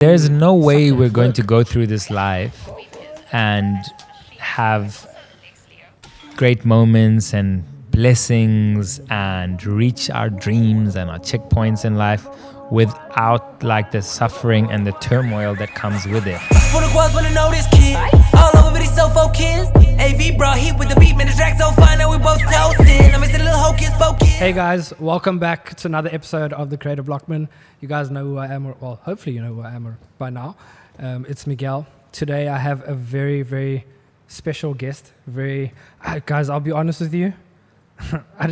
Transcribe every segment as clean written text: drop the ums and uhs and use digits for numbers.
There's no way we're going to go through this life and have great moments and blessings and reach our dreams and our checkpoints in life without like the suffering and the turmoil that comes with it. For the quads wanna know this kid. All over but he's so focused. AV brought heat with the beat, man, the track so fine that we both toasting. I'm a little hocus pocus. Hey guys, welcome back to another episode of the Creative Blockman. You guys know who I am, well, hopefully you know who I am by now. It's Miguel. Today I have a very, very special guest. Guys, I'll be honest with you. I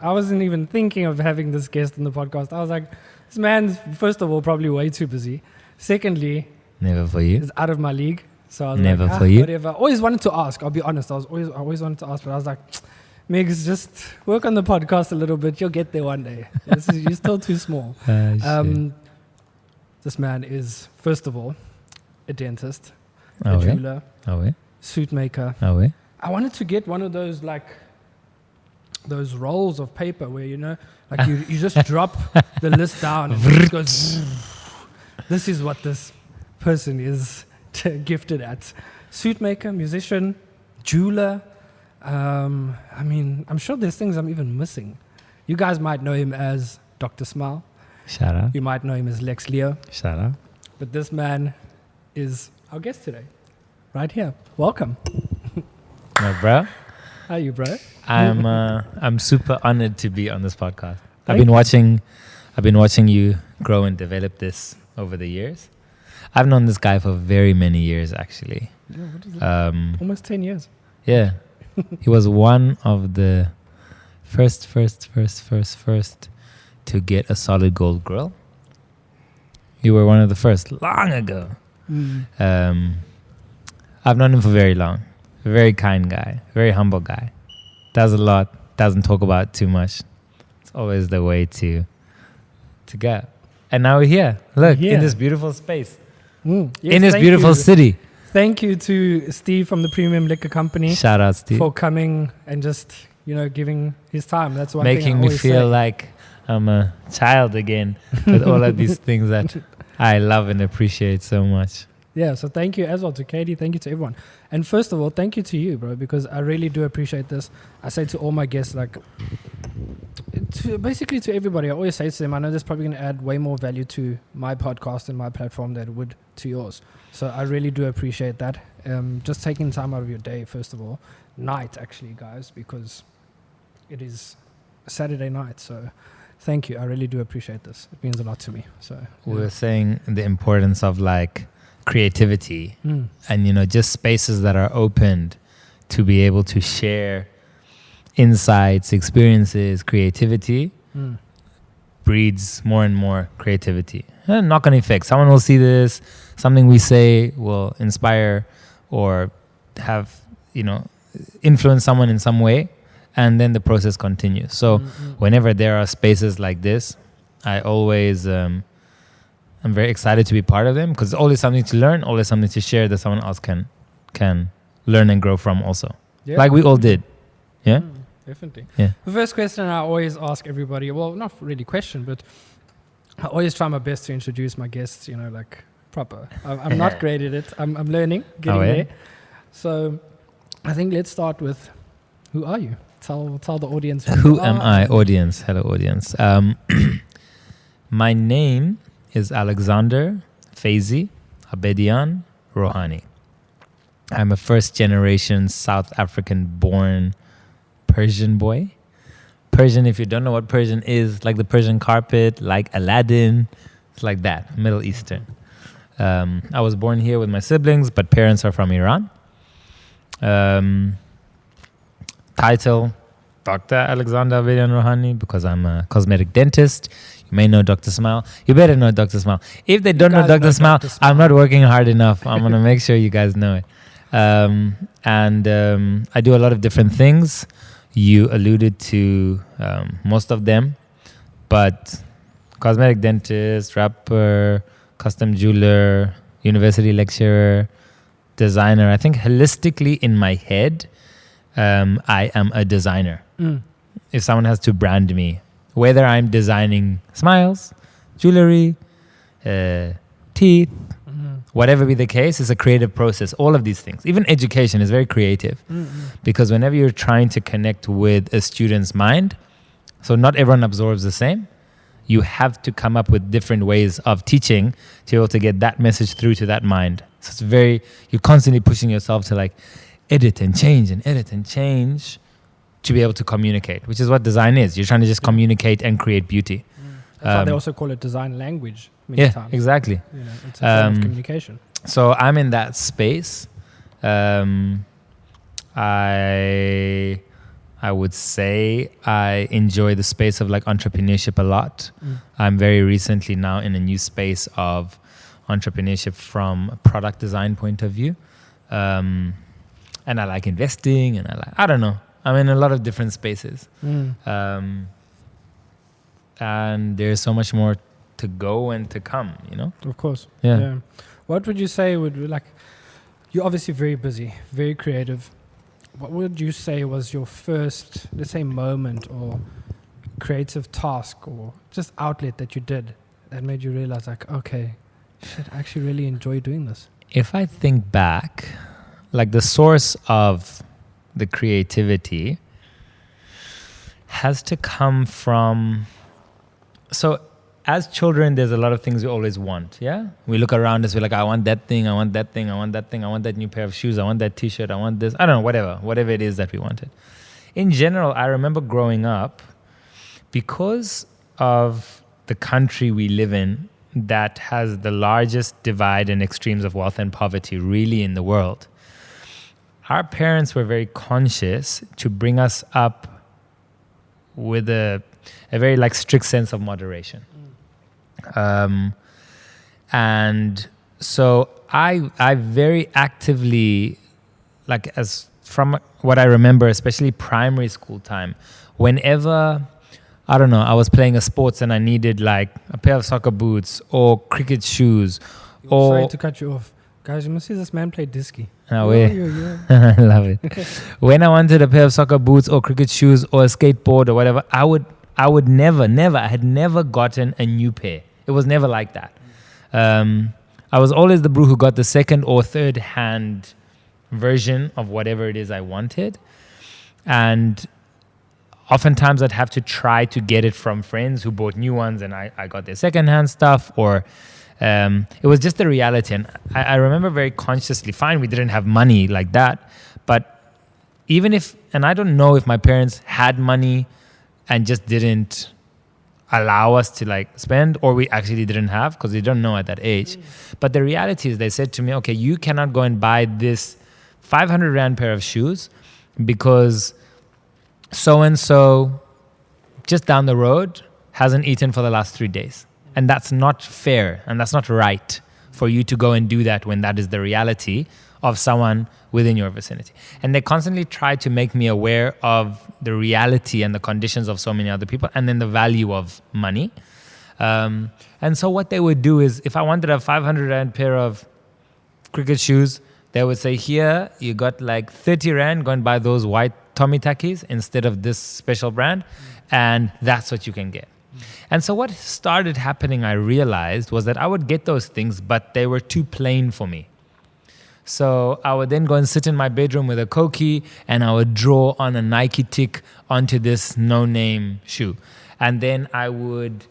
wasn't even thinking of having this guest in the podcast. I was like, this man's, first of all, probably way too busy. Secondly, Never for you. it's out of my league. So I was Never like, for you. whatever. I always wanted to ask, I'll be honest. I always wanted to ask, but I was like, Migs, just work on the podcast a little bit. You'll get there one day. You're still too small. This man is, first of all, a dentist, a jeweler, suit maker. I wanted to get one of those, like, those rolls of paper where, you know, like you just drop the list down and it goes, this is what this person is gifted at. Suit maker, musician, jeweler. I mean, I'm sure there's things I'm even missing. You guys might know him as Dr. Smile. Shout out. You might know him as Lexleo. Shout out. But this man is our guest today. Right here. Welcome. My bro. How are you, bro? I'm super honored to be on this podcast. Thank I've been watching you grow and develop this over the years. I've known this guy for very many years, actually. Yeah, what is it? Almost 10 years. Yeah. He was one of the first to get a solid gold grill. You were one of the first, long ago. I've known him for very long. A very kind guy, very humble guy. Does a lot, doesn't talk about too much. It's always the way to go. And now we're here. Look, in this beautiful space. Yes, in this thank beautiful you. city. Thank you to Steve from the Premium Liquor Company. Shout out, Steve. For coming and just, you know, giving his time. That's one Making thing I me always feel say. like I'm a child again with all of these things that I love and appreciate so much. Yeah, so thank you as well to Katie. Thank you to everyone. And first of all, thank you to you, bro, because I really do appreciate this. I say to all my guests, like, basically to everybody, I always say to them, I know this is probably going to add way more value to my podcast and my platform than it would to yours. So I really do appreciate that. Just taking time out of your day, first of all. Night, actually, guys, because it is a Saturday night. So thank you. I really do appreciate this. It means a lot to me. So We were saying the importance of like creativity and, you know, just spaces that are opened to be able to share insights, experiences, creativity breeds more and more creativity. Knock-on effect. Someone will see this, something we say will inspire or have, you know, influence someone in some way, and then the process continues. So whenever there are spaces like this, I always I'm very excited to be part of them because it's always something to learn, always something to share that someone else can learn and grow from also. yeah. Like we all did. Yeah? Definitely. Yeah. The first question I always ask everybody, well, not really question, but I always try my best to introduce my guests, you know, like proper. I'm not great at it. I'm learning, getting there. So I think let's start with, who are you? Tell the audience. Who am I? Audience. Hello, audience. My name is Alexander Abedián-Rawháni. I'm a first generation South African born Persian boy. Persian, if you don't know what Persian is, like the Persian carpet, like Aladdin, it's like that, Middle Eastern. I was born here with my siblings, but parents are from Iran. Title, Dr. Alexander Abedián-Rawháni, because I'm a cosmetic dentist. You may know Dr. Smile. You better know Dr. Smile. If they don't know Dr. Smile, I'm not working hard enough. I'm going to make sure you guys know it. And I do a lot of different things. You alluded to most of them, but cosmetic dentist, rapper, custom jeweler, university lecturer, designer. I think holistically in my head, I am a designer. If someone has to brand me, whether I'm designing smiles, jewelry, teeth, whatever be the case, is a creative process. All of these things, even education, is very creative. Because whenever you're trying to connect with a student's mind, so not everyone absorbs the same, you have to come up with different ways of teaching to be able to get that message through to that mind. So it's very, you're constantly pushing yourself to like edit and change to be able to communicate, which is what design is. You're trying to just communicate and create beauty. That's why they also call it design language many times. Yeah, exactly. You know, it's a form of communication. So I'm in that space. I would say I enjoy the space of like entrepreneurship a lot. I'm very recently now in a new space of entrepreneurship from a product design point of view. And I like investing, and I don't know. I'm in a lot of different spaces. And there's so much more to go and to come, you know? Of course. Yeah. What would you say would be like, you're obviously very busy, very creative. What would you say was your first, let's say, moment or creative task or just outlet that you did that made you realize like, okay, shit, I actually really enjoy doing this? If I think back, like the source of the creativity has to come from, so as children, there's a lot of things we always want, yeah? We look around us, we're like, I want that thing, I want that thing, I want that thing, I want that new pair of shoes, I want that t-shirt, I want this, I don't know, whatever it is that we wanted. In general, I remember growing up, because of the country we live in that has the largest divide and extremes of wealth and poverty really in the world, our parents were very conscious to bring us up with a very like strict sense of moderation. And so I very actively, like as from what I remember, especially primary school time, whenever, I don't know, I was playing a sports and I needed like a pair of soccer boots or cricket shoes. Sorry to cut you off. Guys, you must see this man play disky. I love it. When I wanted a pair of soccer boots or cricket shoes or a skateboard or whatever, I had never gotten a new pair. It was never like that. I was always the bro who got the second or third hand version of whatever it is I wanted. And oftentimes I'd have to try to get it from friends who bought new ones and I got their second hand stuff, or it was just the reality. And I remember very consciously, fine, we didn't have money like that, but even if, and I don't know if my parents had money and just didn't allow us to like spend, or we actually didn't have, because we don't know at that age. But the reality is they said to me, okay, you cannot go and buy this 500 Rand pair of shoes because so-and-so just down the road hasn't eaten for the last 3 days. And that's not fair and that's not right for you to go and do that when that is the reality of someone within your vicinity. And they constantly try to make me aware of the reality and the conditions of so many other people, and then the value of money. And so what they would do is, if I wanted a 500 Rand pair of cricket shoes, they would say, here, you got like 30 Rand, go and buy those white Tommy Takis instead of this special brand, and that's what you can get. And so what started happening, I realized, was that I would get those things, but they were too plain for me. So I would then go and sit in my bedroom with a Koki and I would draw on a Nike tick onto this no-name shoe. And then I would,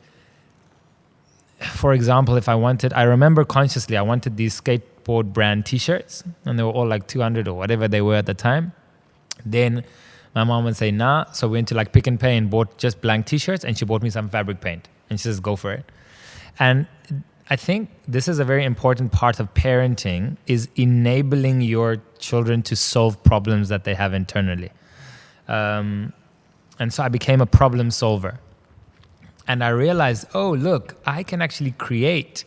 for example, if I wanted, I remember consciously, I wanted these skateboard brand t-shirts and they were all like 200 or whatever they were at the time. Then my mom would say, nah. So we went to like Pick and Pay and bought just blank t-shirts, and she bought me some fabric paint and she says, go for it. And I think this is a very important part of parenting, is enabling your children to solve problems that they have internally. And so I became a problem solver. And I realized, oh, look, I can actually create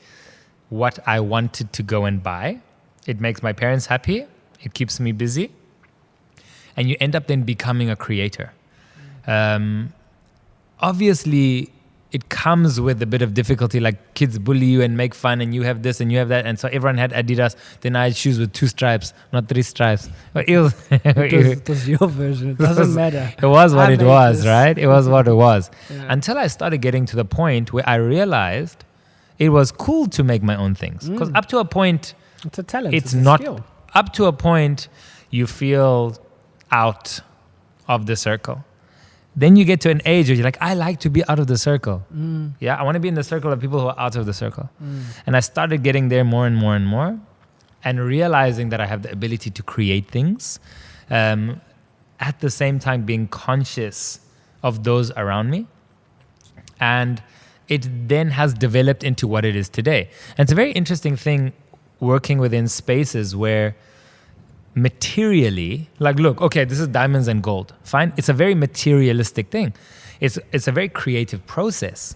what I wanted to go and buy. It makes my parents happy. It keeps me busy. And you end up then becoming a creator. Obviously, it comes with a bit of difficulty, like kids bully you and make fun, and you have this and you have that. And so everyone had Adidas. Then I had shoes with 2 stripes, not 3 stripes. It was your version. It doesn't matter. It was what it was, right? It was what it was. Yeah. Until I started getting to the point where I realized it was cool to make my own things. Because up to a point, It's a talent. It's a not skill. Up to a point. You feel out of the circle. Then you get to an age where you're like, I like to be out of the circle. Yeah, I want to be in the circle of people who are out of the circle. And I started getting there more and more and more, and realizing that I have the ability to create things, at the same time being conscious of those around me. And it then has developed into what it is today. And it's a very interesting thing working within spaces where materially, like, look, okay, this is diamonds and gold. Fine. It's a very materialistic thing. It's a very creative process.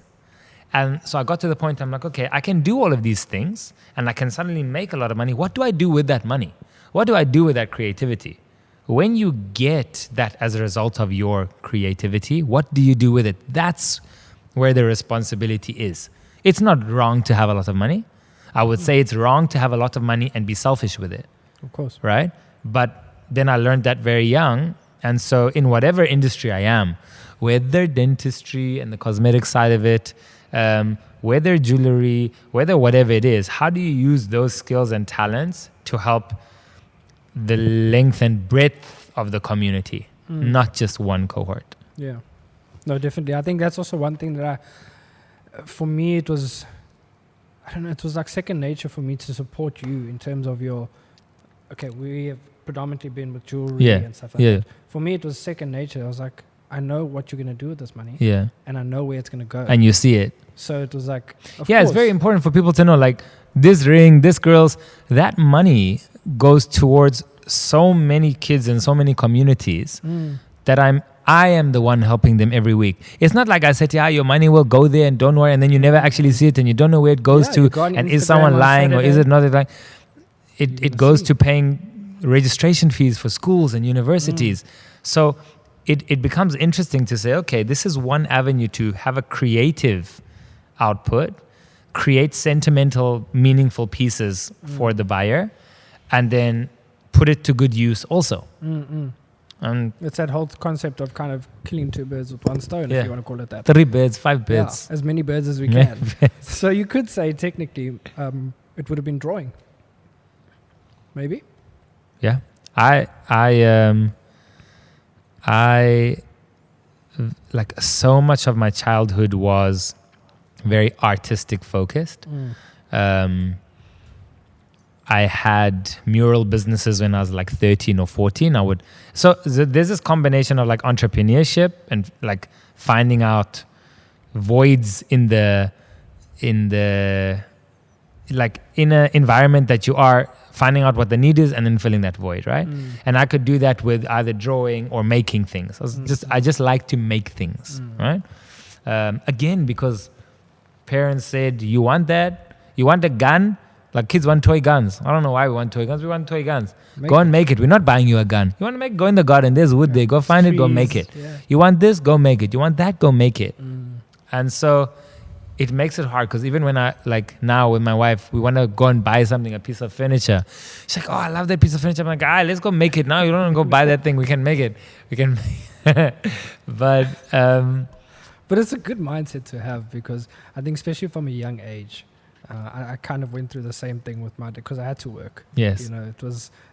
And so I got to the point, I'm like, okay, I can do all of these things and I can suddenly make a lot of money. What do I do with that money? What do I do with that creativity? When you get that as a result of your creativity, what do you do with it? That's where the responsibility is. It's not wrong to have a lot of money. I would say it's wrong to have a lot of money and be selfish with it. Of course. Right? But then I learned that very young. And so in whatever industry I am, whether dentistry and the cosmetic side of it, whether jewelry, whether whatever it is, how do you use those skills and talents to help the length and breadth of the community, not just one cohort? Yeah. No, definitely. I think that's also one thing that for me, it was, I don't know, it was like second nature for me to support you in terms of your, okay, we have predominantly been with jewelry and stuff like that. For me, it was second nature. I was like, I know what you're going to do with this money. Yeah. And I know where it's going to go. And you see it. So it was like, of course. It's very important for people to know, like, this ring, this girl's, that money goes towards so many kids in so many communities that I am the one helping them every week. It's not like I said, yeah, your money will go there and don't worry, and then you never actually see it and you don't know where it goes to, and is someone lying or is it not lying? It goes to paying registration fees for schools and universities. So it becomes interesting to say, okay, this is one avenue to have a creative output, create sentimental, meaningful pieces for the buyer, and then put it to good use also. It's that whole concept of kind of killing two birds with one stone, if you want to call it that. 3 birds, 5 birds. Yeah, as many birds as we can. So you could say technically it would have been drawing. Maybe? Yeah. I like, so much of my childhood was very artistic focused. I had mural businesses when I was like 13 or 14. So there's this combination of like entrepreneurship and like finding out voids in an environment that you are finding out what the need is and then filling that void, right? And I could do that with either drawing or making things. I just like to make things, right? Again, because parents said, you want that? You want a gun? Like, kids want toy guns. I don't know why we want toy guns. We want toy guns. Go and make it. We're not buying you a gun. You want to make? Go in the garden. There's wood there. Go find it. Go make it. Yeah. You want this? Go make it. You want that? Go make it. And so it makes it hard, because even when I, like now with my wife, we want to go and buy something, a piece of furniture. She's like, oh, I love that piece of furniture. I'm like, let's go make it now. You don't want to go buy that thing. We can make it. We can. But it's a good mindset to have, because I think especially from a young age, I kind of went through the same thing with my dad, because I had to work. Yes. You know,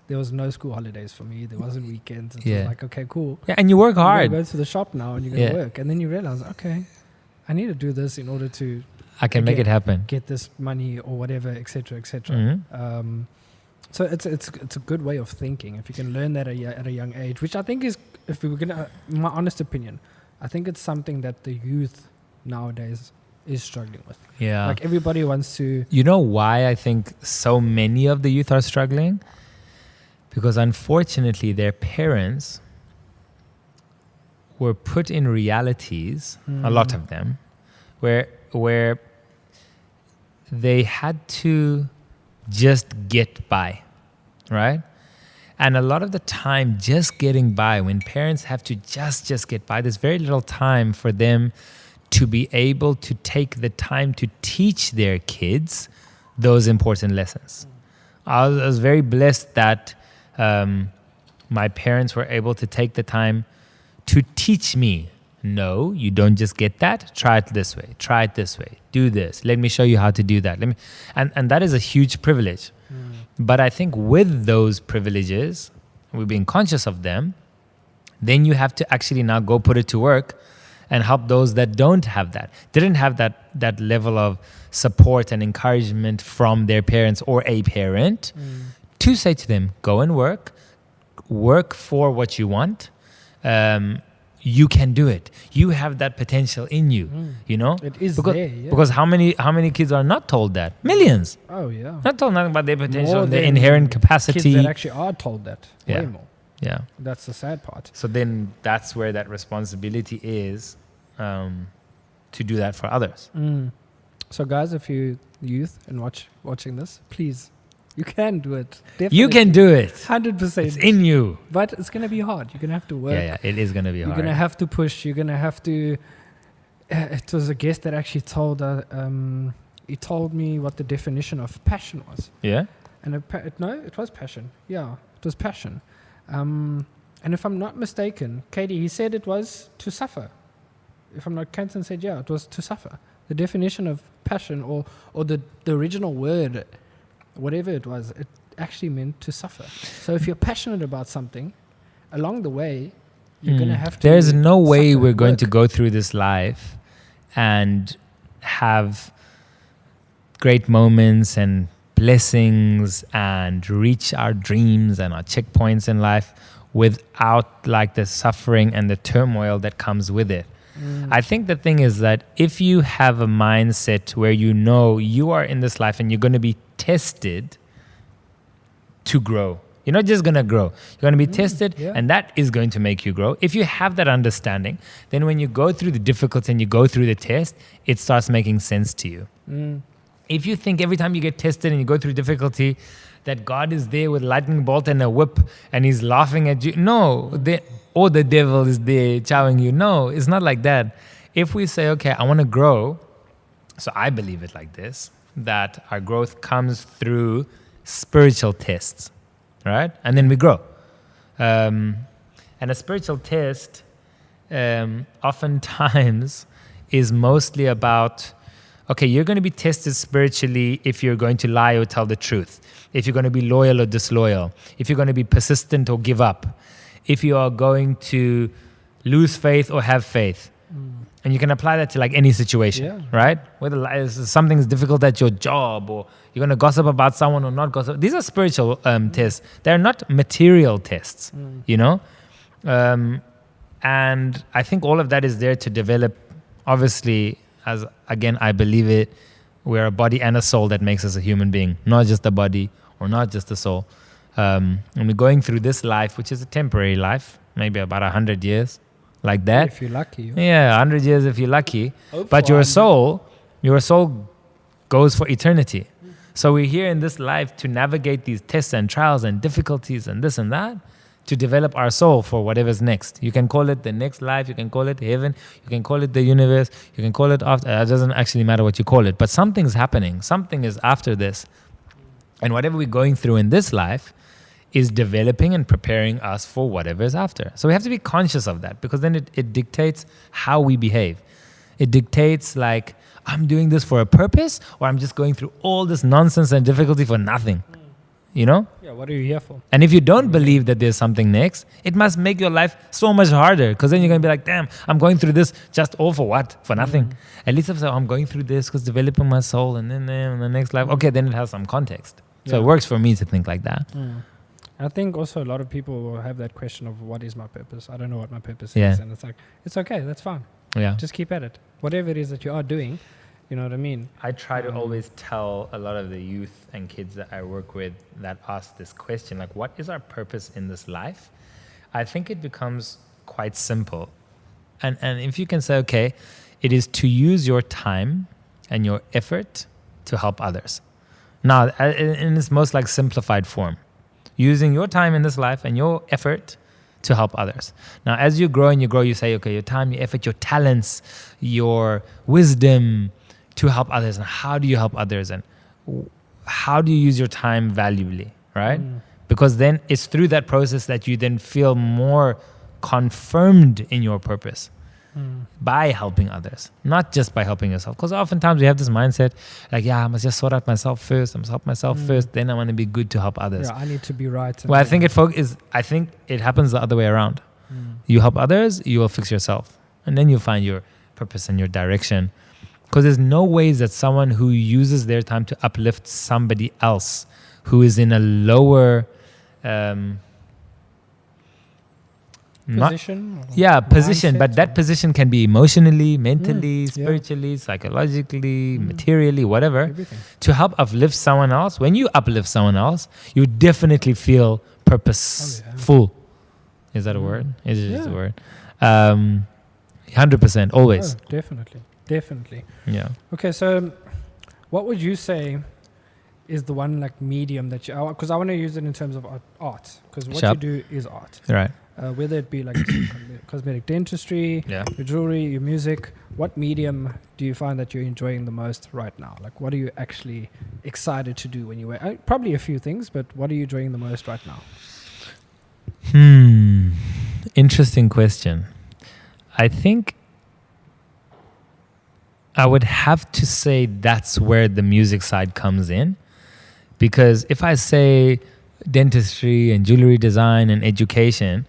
there was no school holidays for me. There wasn't weekends. It was like, okay, cool. Yeah, and you work hard. You go to the shop now and you're going to work. And then you realize, okay, I need to do this in order to... I can make it happen. Get this money or whatever, etc., etc. So it's a good way of thinking. If you can learn that at a young age, which I think is, if we were going to, my honest opinion, I think it's something that the youth nowadays is struggling with. Yeah. Like, everybody wants to... You know why I think so many of the youth are struggling? Because unfortunately their parents were put in realities, a lot of them, where they had to just get by, right? And a lot of the time, just getting by, when parents have to just get by, there's very little time for them to be able to take the time to teach their kids those important lessons. I was very blessed that my parents were able to take the time to teach me, no, you don't just get that. Try it this way. Try it this way. Do this. Let me show you how to do that. And that is a huge privilege. But I think with those privileges, we're being conscious of them, then you have to actually now go put it to work and help those that don't have that, didn't have that level of support and encouragement from their parents or a parent, to say to them, go and work for what you want. You can do it. You have that potential in you, you know? It is because, there, yeah. Because how many kids are not told that? Millions. Oh, yeah. Not told nothing about their potential, More their than inherent capacity. Kids that actually are told that. Yeah. Way more. Yeah. That's the sad part. So then that's where that responsibility is, to do that for others. So guys, if you youth and watching this, please, you can do it. Definitely. You can do it. 100%. It's in you. But it's going to be hard. You're going to have to work. Yeah, it is going to be hard. You're going to have to push. You're going to have to... it was a guest that actually told... he told me what the definition of passion was. Yeah? And it was passion. Yeah, it was passion. And if I'm not mistaken, Katie, he said it was to suffer. If I'm not... Kenton said, yeah, it was to suffer. The definition of passion or the original word... whatever it was, it actually meant to suffer. So if you're passionate about something, along the way, you're going to have to... There's no way suffer, we're going work. to go through this life and have great moments and blessings and reach our dreams and our checkpoints in life without like the suffering and the turmoil that comes with it. I think the thing is that if you have a mindset where you know you are in this life and you're going to be tested to grow. You're not just going to grow. You're going to be tested, and that is going to make you grow. If you have that understanding, then when you go through the difficulty and you go through the test, it starts making sense to you. If you think every time you get tested and you go through difficulty that God is there with lightning bolt and a whip and he's laughing at you, or the devil is there chowing you. No, it's not like that. If we say, okay, I want to grow, so I believe it like this, that our growth comes through spiritual tests, right? And then we grow. And a spiritual test oftentimes is mostly about, okay, you're going to be tested spiritually if you're going to lie or tell the truth, if you're going to be loyal or disloyal, if you're going to be persistent or give up, if you are going to lose faith or have faith. And you can apply that to like any situation, right? Whether something's difficult at your job or you're going to gossip about someone or not gossip. These are spiritual tests. They're not material tests, you know? And I think all of that is there to develop, obviously, as again, I believe it, we're a body and a soul that makes us a human being, not just a body or not just a soul. And we're going through this life, which is a temporary life, maybe about 100 years, like that. If you're lucky. Yeah, 100 years if you're lucky. But your soul goes for eternity. So we're here in this life to navigate these tests and trials and difficulties and this and that, to develop our soul for whatever's next. You can call it the next life, you can call it heaven, you can call it the universe, you can call it after. It doesn't actually matter what you call it, but something's happening. Something is after this. And whatever we're going through in this life is developing and preparing us for whatever is after. So we have to be conscious of that, because then it dictates how we behave. It dictates like, I'm doing this for a purpose, or I'm just going through all this nonsense and difficulty for nothing. You know? Yeah, what are you here for? And if you don't believe that there's something next, it must make your life so much harder, because then you're going to be like, damn, I'm going through this just all for what? For nothing. At least if I'm going through this because developing my soul, and then in the next life, okay, then it has some context. So it works for me to think like that. I think also a lot of people will have that question of, what is my purpose? I don't know what my purpose is. And it's like, it's okay, that's fine. Yeah. Just keep at it. Whatever it is that you are doing, you know what I mean? I try to always tell a lot of the youth and kids that I work with that ask this question, like, what is our purpose in this life? I think it becomes quite simple. And if you can say, okay, it is to use your time and your effort to help others. Now, in its most like simplified form, using your time in this life and your effort to help others. Now, as you grow and you grow, you say, okay, your time, your effort, your talents, your wisdom to help others. And how do you help others? And how do you use your time valuably, right? Because then it's through that process that you then feel more confirmed in your purpose. by helping others, not just by helping yourself. Because oftentimes we have this mindset like, yeah, I must just sort out myself first. I must help myself first. Then I want to be good to help others. Yeah, I need to be right. Well, I think it happens the other way around. You help others, you will fix yourself. And then you'll find your purpose and your direction. Because there's no ways that someone who uses their time to uplift somebody else who is in a lower position? Position. But that position can be emotionally, mentally, spiritually, psychologically, materially, whatever. Everything. To help uplift someone else, when you uplift someone else, you definitely feel purposeful. Is that a word? Is it just a word? 100%, always. Oh, definitely. Yeah. Okay, so what would you say is the one like medium that you, because I want to use it in terms of art, because what you do is art. Right. Whether it be like cosmetic dentistry, your jewelry, your music, what medium do you find that you're enjoying the most right now? Like, what are you actually excited to do when you wear? Probably a few things, but what are you enjoying the most right now? Interesting question. I think I would have to say that's where the music side comes in. Because if I say dentistry and jewelry design and education,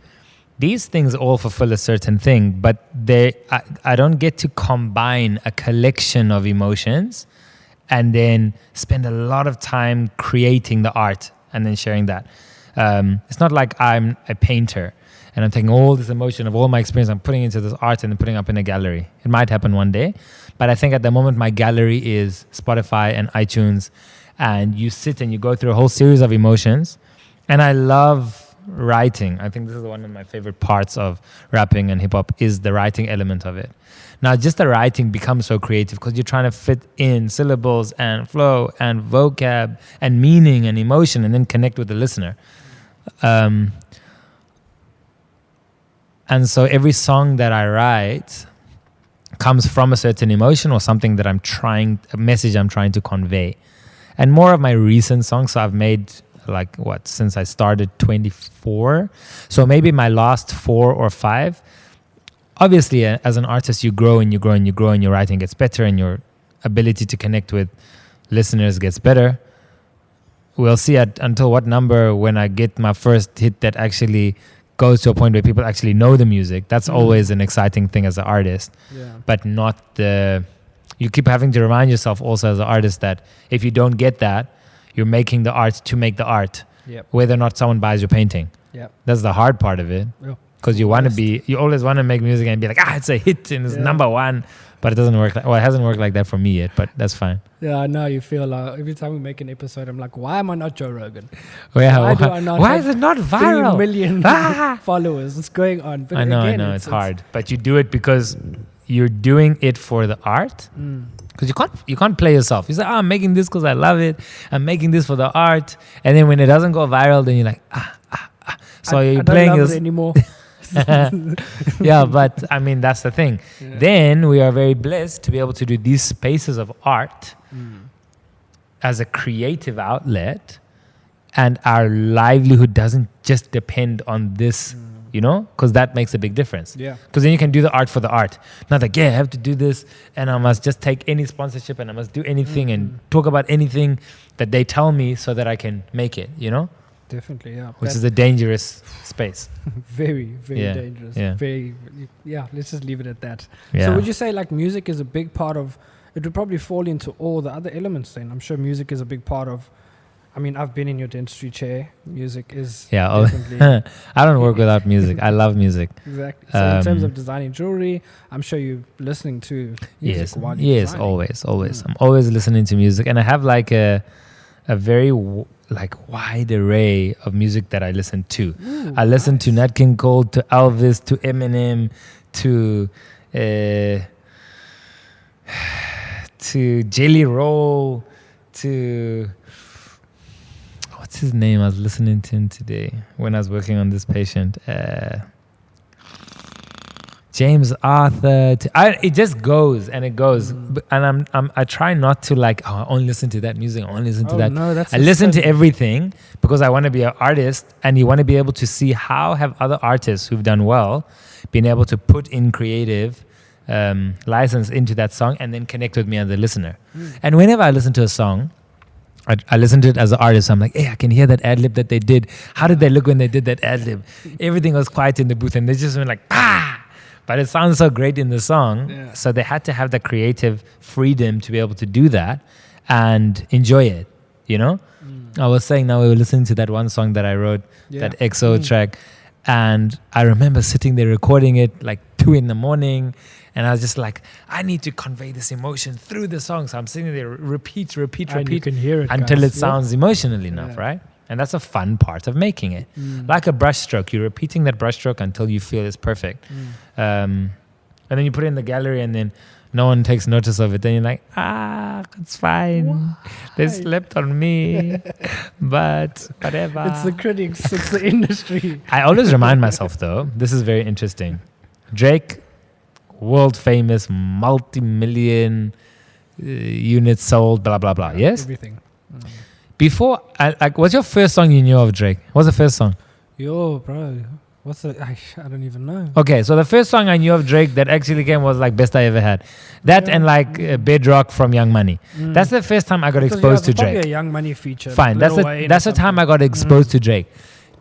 these things all fulfill a certain thing, but I don't get to combine a collection of emotions and then spend a lot of time creating the art and then sharing that. It's not like I'm a painter and I'm taking all this emotion of all my experience, I'm putting into this art and then putting up in a gallery. It might happen one day, but I think at the moment my gallery is Spotify and iTunes, and you sit and you go through a whole series of emotions. And I love writing. I think this is one of my favorite parts of rapping and hip hop is the writing element of it. Now, just the writing becomes so creative because you're trying to fit in syllables and flow and vocab and meaning and emotion and then connect with the listener. And so every song that I write comes from a certain emotion or something that a message I'm trying to convey. And more of my recent songs, so I've made since I started 24. So maybe my last 4 or 5. Obviously, as an artist, you grow and you grow and you grow and your writing gets better and your ability to connect with listeners gets better. We'll see until what number when I get my first hit that actually goes to a point where people actually know the music. That's always an exciting thing as an artist. Yeah. But not you keep having to remind yourself also as an artist that if you don't get that, you're making the art to make the art, whether or not someone buys your painting. That's the hard part of it. Because you always want to make music and be like, it's a hit and it's number one. But it doesn't work. It hasn't worked like that for me yet, but that's fine. Yeah, I know you feel like every time we make an episode, I'm like, why am I not Joe Rogan? Why is it not viral? 3 million followers. What's going on? But I know, it's hard. But you do it because you're doing it for the art. Because you can't play yourself. You say, I'm making this because I love it. I'm making this for the art. And then when it doesn't go viral, then you're like, So you're playing it anymore. Yeah, but I mean, that's the thing. Then we are very blessed to be able to do these spaces of art as a creative outlet. And our livelihood doesn't just depend on this, because that makes a big difference. Yeah. Because then you can do the art for the art. Not like, I have to do this and I must just take any sponsorship and I must do anything and talk about anything that they tell me so that I can make it, Definitely, yeah. Which is a dangerous space. Very, very dangerous. Yeah. Let's just leave it at that. Yeah. So would you say like music is a big part of, it would probably fall into all the other elements then? I'm sure music is a big part of, I've been in your dentistry chair. Music is definitely... I don't work without music. I love music. Exactly. So in terms of designing jewelry, I'm sure you're listening to music while you're designing. Always. I'm always listening to music. And I have like a very wide array of music that I listen to. Ooh, I listen to Nat King Cole, to Elvis, to Eminem, to Jelly Roll, to... What's his name? I was listening to him today when I was working on this patient. James Arthur. It just goes and it goes. And I try not to I only listen to that music. I only listen to that. No, I listen to everything because I want to be an artist, and you want to be able to see how have other artists who've done well been able to put in creative license into that song and then connect with me as a listener. And whenever I listen to a song, I listen to it as an artist. I'm like, hey, I can hear that ad lib that they did. How did they look when they did that ad lib? Everything was quiet in the booth and they just went like, ah! But it sounds so great in the song. Yeah. So they had to have the creative freedom to be able to do that and enjoy it, you know? I was saying now we were listening to that one song that I wrote, that XO track. And I remember sitting there recording it like 2 a.m. And I was just like, I need to convey this emotion through the song. So I'm sitting there, repeat. And you can hear it, until it sounds emotional enough, right? And that's a fun part of making it. Like a brush stroke. You're repeating that brush stroke until you feel it's perfect. And then you put it in the gallery and then no one takes notice of it. Then you're like, it's fine. Why? They slept on me. But whatever. It's the critics. It's the industry. I always remind myself, though, this is very interesting. Drake, world famous, multi-million units sold, blah, blah, blah. Yes? Everything. Before, what's your first song you knew of Drake? What's the first song? Yo, bro. What's the... I don't even know. Okay, so the first song I knew of Drake that actually came was like Best I Ever Had. That and like Bedrock from Young Money. That's the first time I got exposed to Drake. Probably a Young Money feature. Fine, that's the time I got exposed to Drake.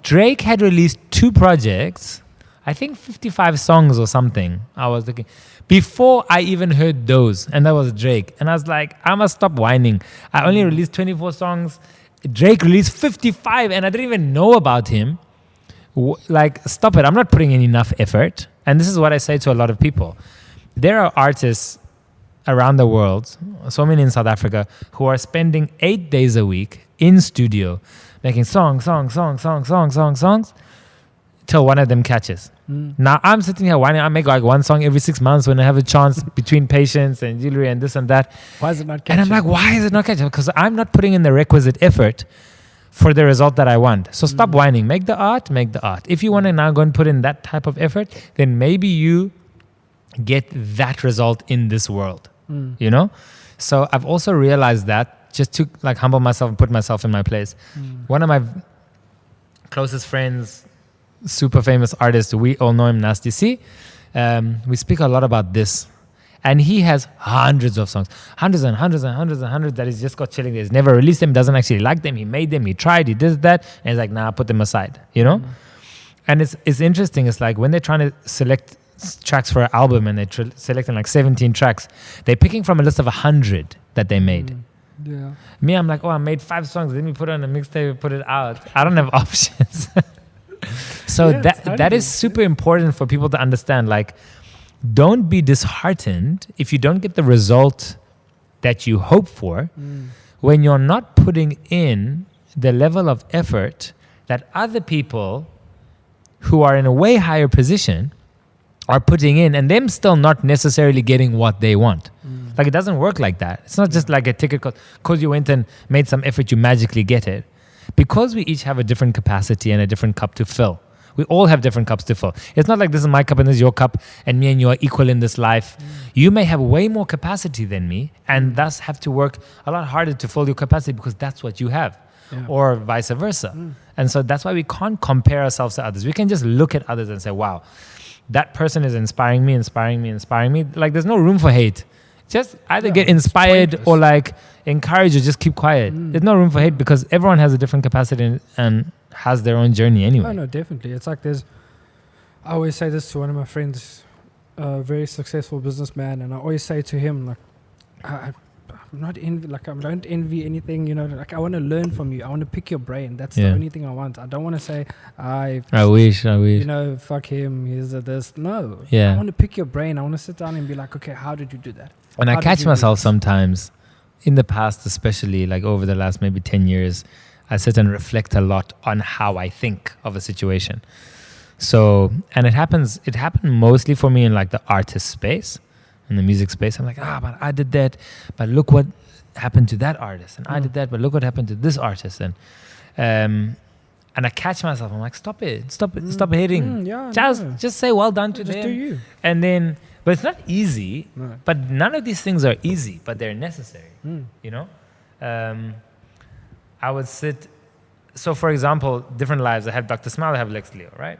Drake had released 2 projects, I think 55 songs or something. I was looking... Before I even heard those, and that was Drake. And I was like, I must stop whining. I only released 24 songs. Drake released 55 and I didn't even know about him. Like, stop it. I'm not putting in enough effort. And this is what I say to a lot of people. There are artists around the world, so many in South Africa, who are spending 8 days a week in studio making songs, till one of them catches. Now I'm sitting here whining. I make like one song every 6 months when I have a chance between patients and jewelry and this and that. Why is it not catching? And I'm like, why is it not catching? Because I'm not putting in the requisite effort for the result that I want. So stop whining. Make the art. If you want to now go and put in that type of effort, then maybe you get that result in this world. You know? So I've also realized that, just to like humble myself and put myself in my place. One of my closest friends, super famous artist, we all know him, Nasty C. We speak a lot about this. And he has hundreds of songs, hundreds that he's just got chilling there. He's never released them, doesn't actually like them. He made them, he tried, he did that. And he's like, nah, put them aside, you know? And it's interesting. It's like when they're trying to select tracks for an album and they're selecting like 17 tracks, they're picking from a list of 100 that they made. Yeah. Me, I'm like, I made 5 songs. Let me put it on a mixtape and put it out. I don't have options. So that is super important for people to understand. Like, don't be disheartened if you don't get the result that you hope for when you're not putting in the level of effort that other people who are in a way higher position are putting in, and them still not necessarily getting what they want. Like, it doesn't work like that. It's not just like a ticket because you went and made some effort, you magically get it. Because we each have a different capacity and a different cup to fill. We all have different cups to fill. It's not like this is my cup and this is your cup and me and you are equal in this life. You may have way more capacity than me and thus have to work a lot harder to fill your capacity because that's what you have. Or vice versa. And so that's why we can't compare ourselves to others. We can just look at others and say, wow, that person is inspiring me. Like, there's no room for hate. Just either get inspired or like encourage or just keep quiet. There's no room for hate because everyone has a different capacity and has their own journey anyway. Oh, no, definitely. It's like I always say this to one of my friends, a very successful businessman, and I always say to him, like, I'm not I don't envy anything, you know, like I want to learn from you. I want to pick your brain. That's the only thing I want. I don't want to say, I wish. You know, fuck him, he's this. No. I want to pick your brain. I want to sit down and be like, okay, how did you do that? And I catch myself sometimes, in the past especially, like over the last maybe 10 years, I sit and reflect a lot on how I think of a situation. So, and it happened mostly for me in like the artist space, in the music space. I'm like, but I did that, but look what happened to that artist. And I did that, but look what happened to this artist. And I catch myself, I'm like, stop hating. Just say well done to them. Just do you. And then, but it's not easy, but none of these things are easy, but they're necessary, you know? I would sit so for example, different lives. I have Dr. Smile, I have Lexleo, right?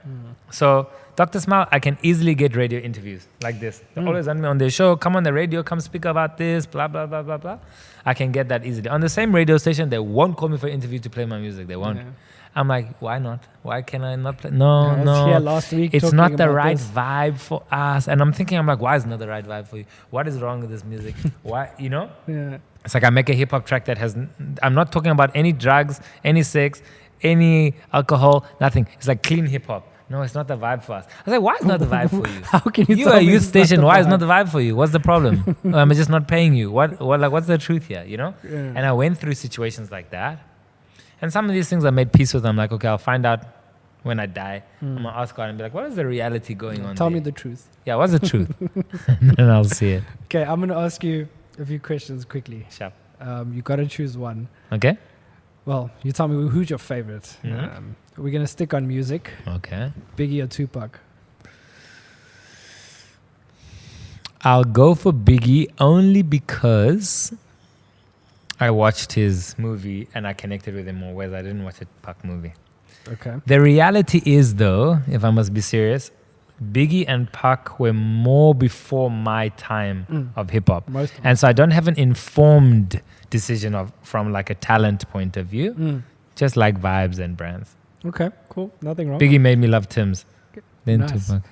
So Dr. Smile, I can easily get radio interviews like this. They always want me on their show, come on the radio, come speak about this, blah, blah, blah, blah, blah. I can get that easily. On the same radio station, they won't call me for an interview to play my music. They won't. Yeah. I'm like, why not? Why can I not play? No. Here last week it's not the right vibe for us. And I'm like, why is it not the right vibe for you? What is wrong with this music? Why, you know? Yeah. It's like I make a hip hop track that I'm not talking about any drugs, any sex, any alcohol, nothing. It's like clean hip hop. No, it's not the vibe for us. I was like, why is not the vibe for you? How can you are a youth station. Why is not the vibe for you? What's the problem? I'm just not paying you. What's the truth here? You know? Yeah. And I went through situations like that. And some of these things I made peace with. I'm like, okay, I'll find out when I die. I'm going to ask God and be like, what is the reality going on Tell there? me the truth. Yeah, what's the truth? And then I'll see it. Okay, I'm going to ask you a few questions quickly. Sure. You got to choose one. Okay. Well, you tell me who's your favorite. We're going to stick on music. Okay. Biggie or Tupac? I'll go for Biggie only because I watched his movie and I connected with him more, whereas I didn't watch a Tupac movie. Okay. The reality is, though, if I must be serious, Biggie and Pac were more before my time of hip-hop. And so I don't have an informed decision from like a talent point of view, just like vibes and brands. Okay, cool. Nothing wrong. Biggie made me love Tim's. Then nice. Tupac.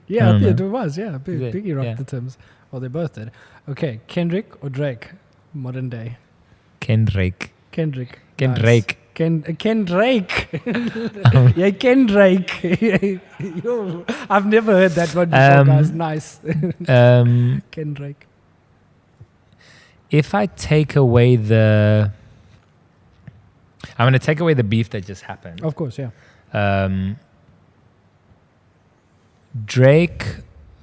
Yeah, it was. Yeah, Biggie rocked the Timbs. Well, they both did. Okay, Kendrick or Drake? Modern day. Kendrick. Nice. Kendrick. Yeah, Kendrick. I've never heard that one before, guys. Nice. Kendrick. If I take away I'm going to take away the beef that just happened. Of course, yeah. Drake,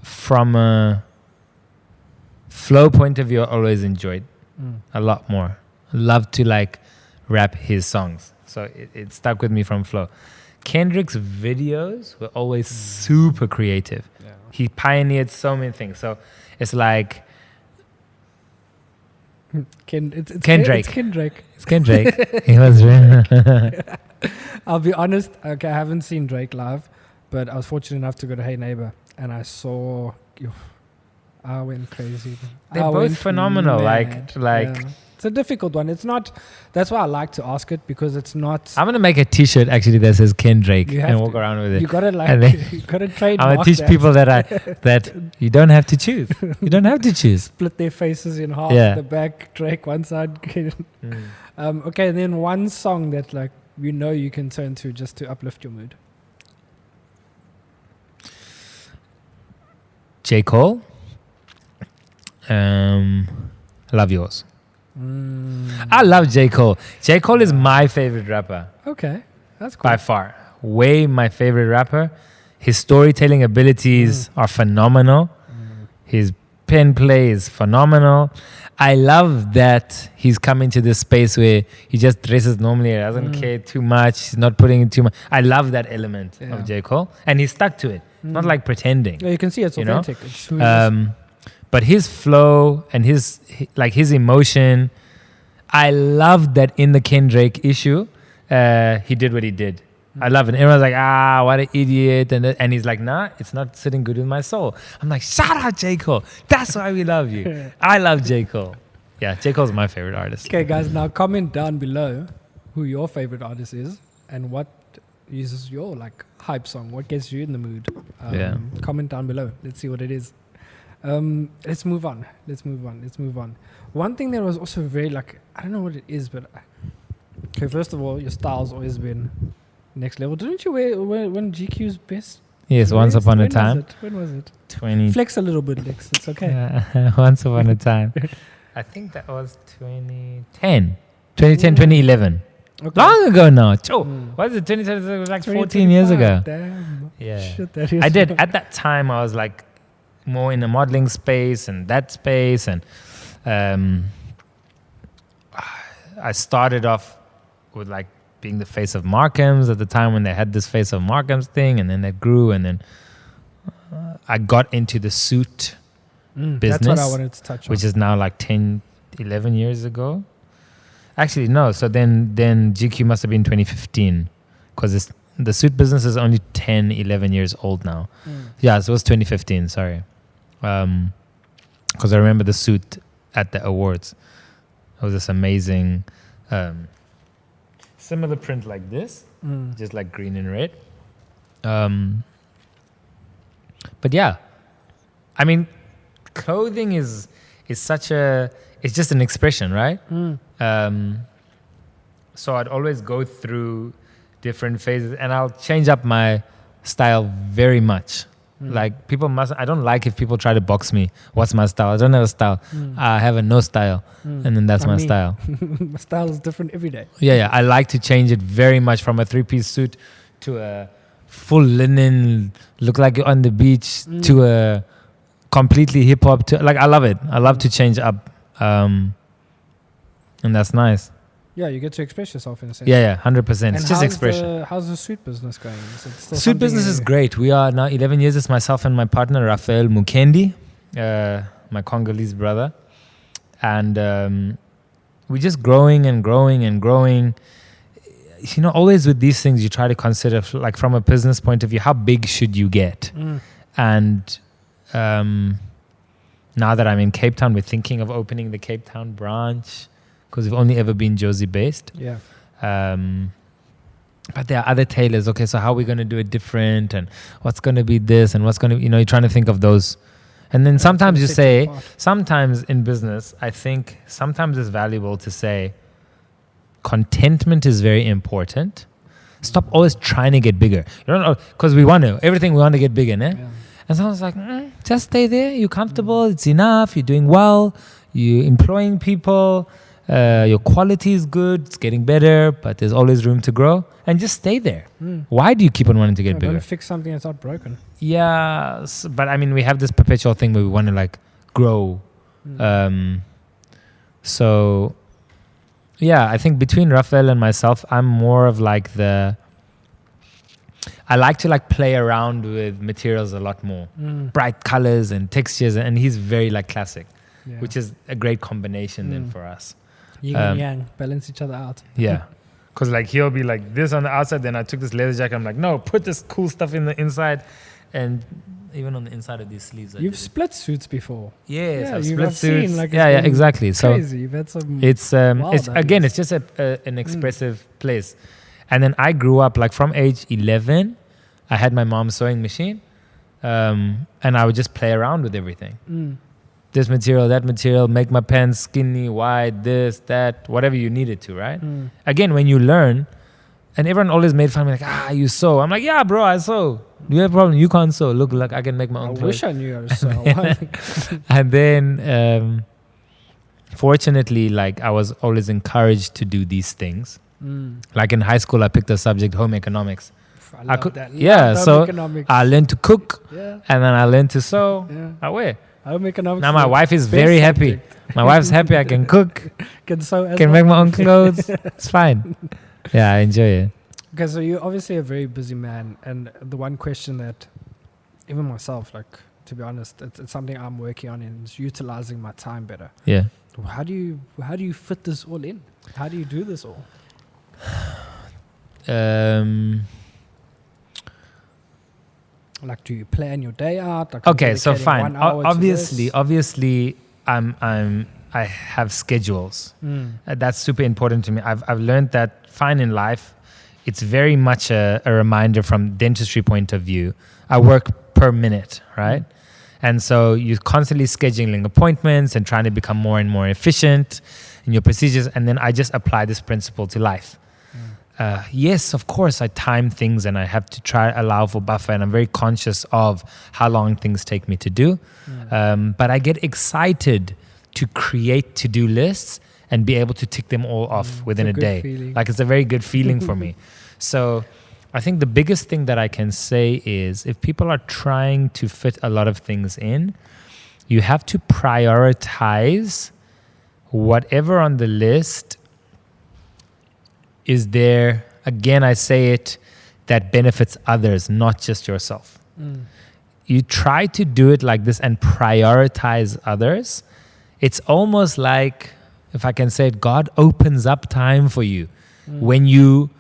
from a flow point of view, I always enjoyed a lot more. Love to like rap his songs. So it stuck with me from flow. Kendrick's videos were always super creative. Yeah. He pioneered so many things. So it's like Kendrick. It's Kendrick. He was really I'll be honest, okay, I haven't seen Drake live, but I was fortunate enough to go to Hey Neighbor and I saw I went crazy. They're both phenomenal. Mad. Like yeah. It's a difficult one. It's not. That's why I like to ask it, because it's not. I'm gonna make a T-shirt actually that says Kendrick and walk around with it. You gotta you gotta trademark. I'm gonna teach people that you don't have to choose. You don't have to choose. Split their faces in half. Yeah. The back, Drake one side. Okay, and then one song that you can turn to just to uplift your mood. J. Cole. Love Yours. I love J. Cole. J. Cole is my favorite rapper. Okay, that's cool. By far. Way my favorite rapper. His storytelling abilities are phenomenal. His pen play is phenomenal. I love that he's coming to this space where he just dresses normally. He doesn't care too much. He's not putting in too much. I love that element of J. Cole. And he stuck to it. Not like pretending. Yeah, you can see it's authentic. It's who he is. But his flow and his emotion, I love that in the Kendrick issue, he did what he did. I love it. Everyone's like, what an idiot. And he's like, nah, it's not sitting good with my soul. I'm like, shout out J. Cole. That's why we love you. I love J. Cole. Yeah, J. Cole's my favorite artist. Okay, guys, now comment down below who your favorite artist is and what is your hype song. What gets you in the mood? Comment down below. Let's see what it is. Let's move on. One thing that was also very I don't know what it is, but okay, first of all, your style's always been next level. Didn't you wear when GQ's best? Yes, once upon a time. When was it? 20. Flex a little bit, Lex. It's okay. Once upon a time. I think that was 2010. 2011. Okay. Long ago now. What is it? 2010? It was 14 years ago. Damn. Yeah. Shit, that is I did. At that time, I was more in the modeling space and that space, and I started off with being the face of Markham's at the time when they had this face of Markham's thing, and then that grew, and then I got into the suit business. That's what I wanted to touch on. Which is now 10, 11 years ago. Actually, no. So then GQ must have been 2015 because the suit business is only 10, 11 years old now. Yeah, so it was 2015, sorry. Because I remember the suit at the awards. It was this amazing, similar print like this, just like green and red. But yeah, I mean, clothing is such it's just an expression, right? So I'd always go through different phases and I'll change up my style very much. Like I don't like if people try to box me. What's my style? I don't have a style. I have a no style. And then that's my style. My style is different every day. Yeah. I like to change it very much from a 3-piece suit to a full linen, look like you're on the beach, to a completely hip hop. Like, I love it. I love to change up. And that's nice. Yeah, you get to express yourself in a sense. Yeah, 100%. It's just expression. How's the suit business going? Suit business is great. We are now 11 years. It's myself and my partner, Raphael Mukendi, my Congolese brother. And we're just growing and growing and growing. You know, always with these things, you try to consider, like, from a business point of view, how big should you get? And now that I'm in Cape Town, we're thinking of opening the Cape Town branch, because we've only ever been Josie based. Yeah. But there are other tailors. Okay, so how are we going to do it different? And what's going to be this? And what's going to, you're trying to think of those. And then sometimes you say, sometimes in business, I think sometimes it's valuable to say, contentment is very important. Stop always trying to get bigger. You don't know, because we want to. Everything we want to get bigger, né? Yeah. And someone's like, just stay there. You're comfortable. It's enough. You're doing well. You're employing people. Your quality is good, it's getting better, but there's always room to grow, and just stay there. Why do you keep on wanting to get bigger? Don't fix something that's not broken. Yeah, but I mean, we have this perpetual thing where we want to like grow. So yeah, I think between Raphael and myself, I'm more of like I like to like play around with materials a lot more, bright colors and textures, and he's very like classic, which is a great combination then for us. Yin and yang, balance each other out. Yeah. Because like he'll be like this on the outside, then I took this leather jacket, I'm like, no, put this cool stuff in the inside. And even on the inside of these sleeves. You've split suits before. Yes, yeah, I've split suits. Seen, like, yeah, exactly. Crazy. So You've had some it's again, it's just an expressive place. And then I grew up like from age 11, I had my mom's sewing machine, and I would just play around with everything. This material, that material, make my pants skinny, wide, this, that, whatever you needed to, right? Again, when you learn, and everyone always made fun of me, like, you sew. I'm like, yeah, bro, I sew. Do you have a problem? You can't sew. Look, like I can make my own clothes. Wish I knew how to sew. And then, fortunately, like I was always encouraged to do these things. Like in high school, I picked a subject, home economics. I love that. So economics. I learned to cook, and then I learned to sew. I wear. Home economics. Now my wife is very happy. My wife's happy. I can cook, can sew, can make my own clothes. It's fine. Yeah, I enjoy it. Okay, so you're obviously a very busy man, and the one question that even myself, like, to be honest, it's something I'm working on, is utilizing my time better. Yeah. How do you fit this all in? How do you do this all? Like, do you plan your day out? Like, okay, so fine. Obviously, I have schedules. That's super important to me. I've learned that fine in life. It's very much a reminder from dentistry point of view. I work per minute, right? And so you're constantly scheduling appointments and trying to become more and more efficient in your procedures. And then I just apply this principle to life. Yes, of course, I time things and I have to allow for buffer, and I'm very conscious of how long things take me to do. But I get excited to create to-do lists and be able to tick them all off within a day. Feeling. Like, it's a very good feeling for me. So I think the biggest thing that I can say is, if people are trying to fit a lot of things in, you have to prioritize whatever on the list is there, again, I say it, that benefits others, not just yourself. You try to do it like this and prioritize others. It's almost like, if I can say it, God opens up time for you when you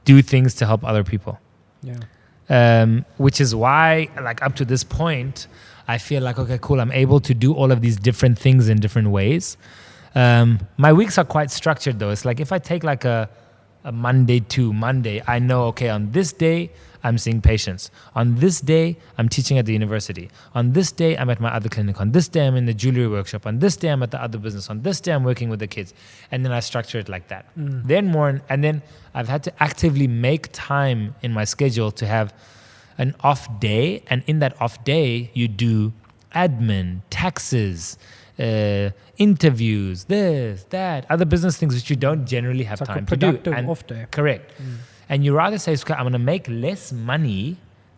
do things to help other people. Yeah. Which is why, like, up to this point, I feel like, okay, cool, I'm able to do all of these different things in different ways. My weeks are quite structured, though. It's like if I take like a Monday to Monday, I know, okay, on this day, I'm seeing patients. On this day, I'm teaching at the university. On this day, I'm at my other clinic. On this day, I'm in the jewelry workshop. On this day, I'm at the other business. On this day, I'm working with the kids. And then I structure it like that. Then I've had to actively make time in my schedule to have an off day. And in that off day, you do admin, taxes, interviews, this, that, other business things which you don't generally have time to do. It's like a productive off day. Correct. And you rather say, I'm going to make less money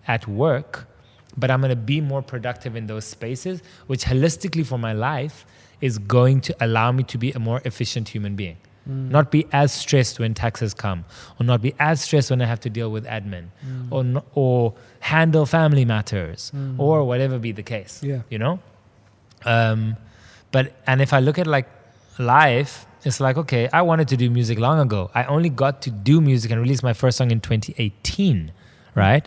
at work, but I'm going to be more productive in those spaces, which holistically for my life is going to allow me to be a more efficient human being. Not be as stressed when taxes come, or not be as stressed when I have to deal with admin, or handle family matters, or whatever be the case. Yeah. You know? And if I look at like life, it's like, okay, I wanted to do music long ago. I only got to do music and release my first song in 2018, right?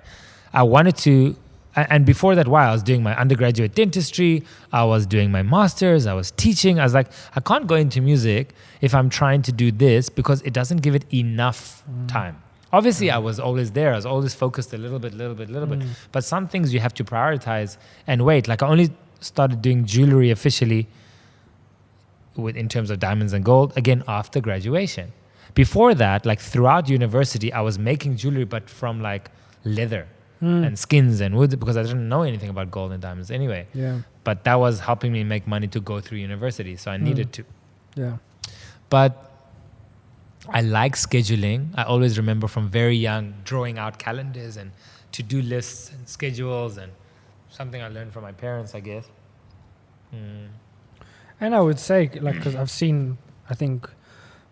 I wanted to, and before that while I was doing my undergraduate dentistry, I was doing my master's, I was teaching. I was like, I can't go into music if I'm trying to do this because it doesn't give it enough time. Obviously, I was always there. I was always focused a little bit. But some things you have to prioritize and wait. Like I only started doing jewelry officially in terms of diamonds and gold, again, after graduation. Before that, like throughout university, I was making jewelry, but from like leather and skins and wood, because I didn't know anything about gold and diamonds anyway. Yeah. But that was helping me make money to go through university, so I needed to. Yeah. But I like scheduling. I always remember from very young drawing out calendars and to-do lists and schedules, and something I learned from my parents, I guess. And I would say, like, because I've seen, I think,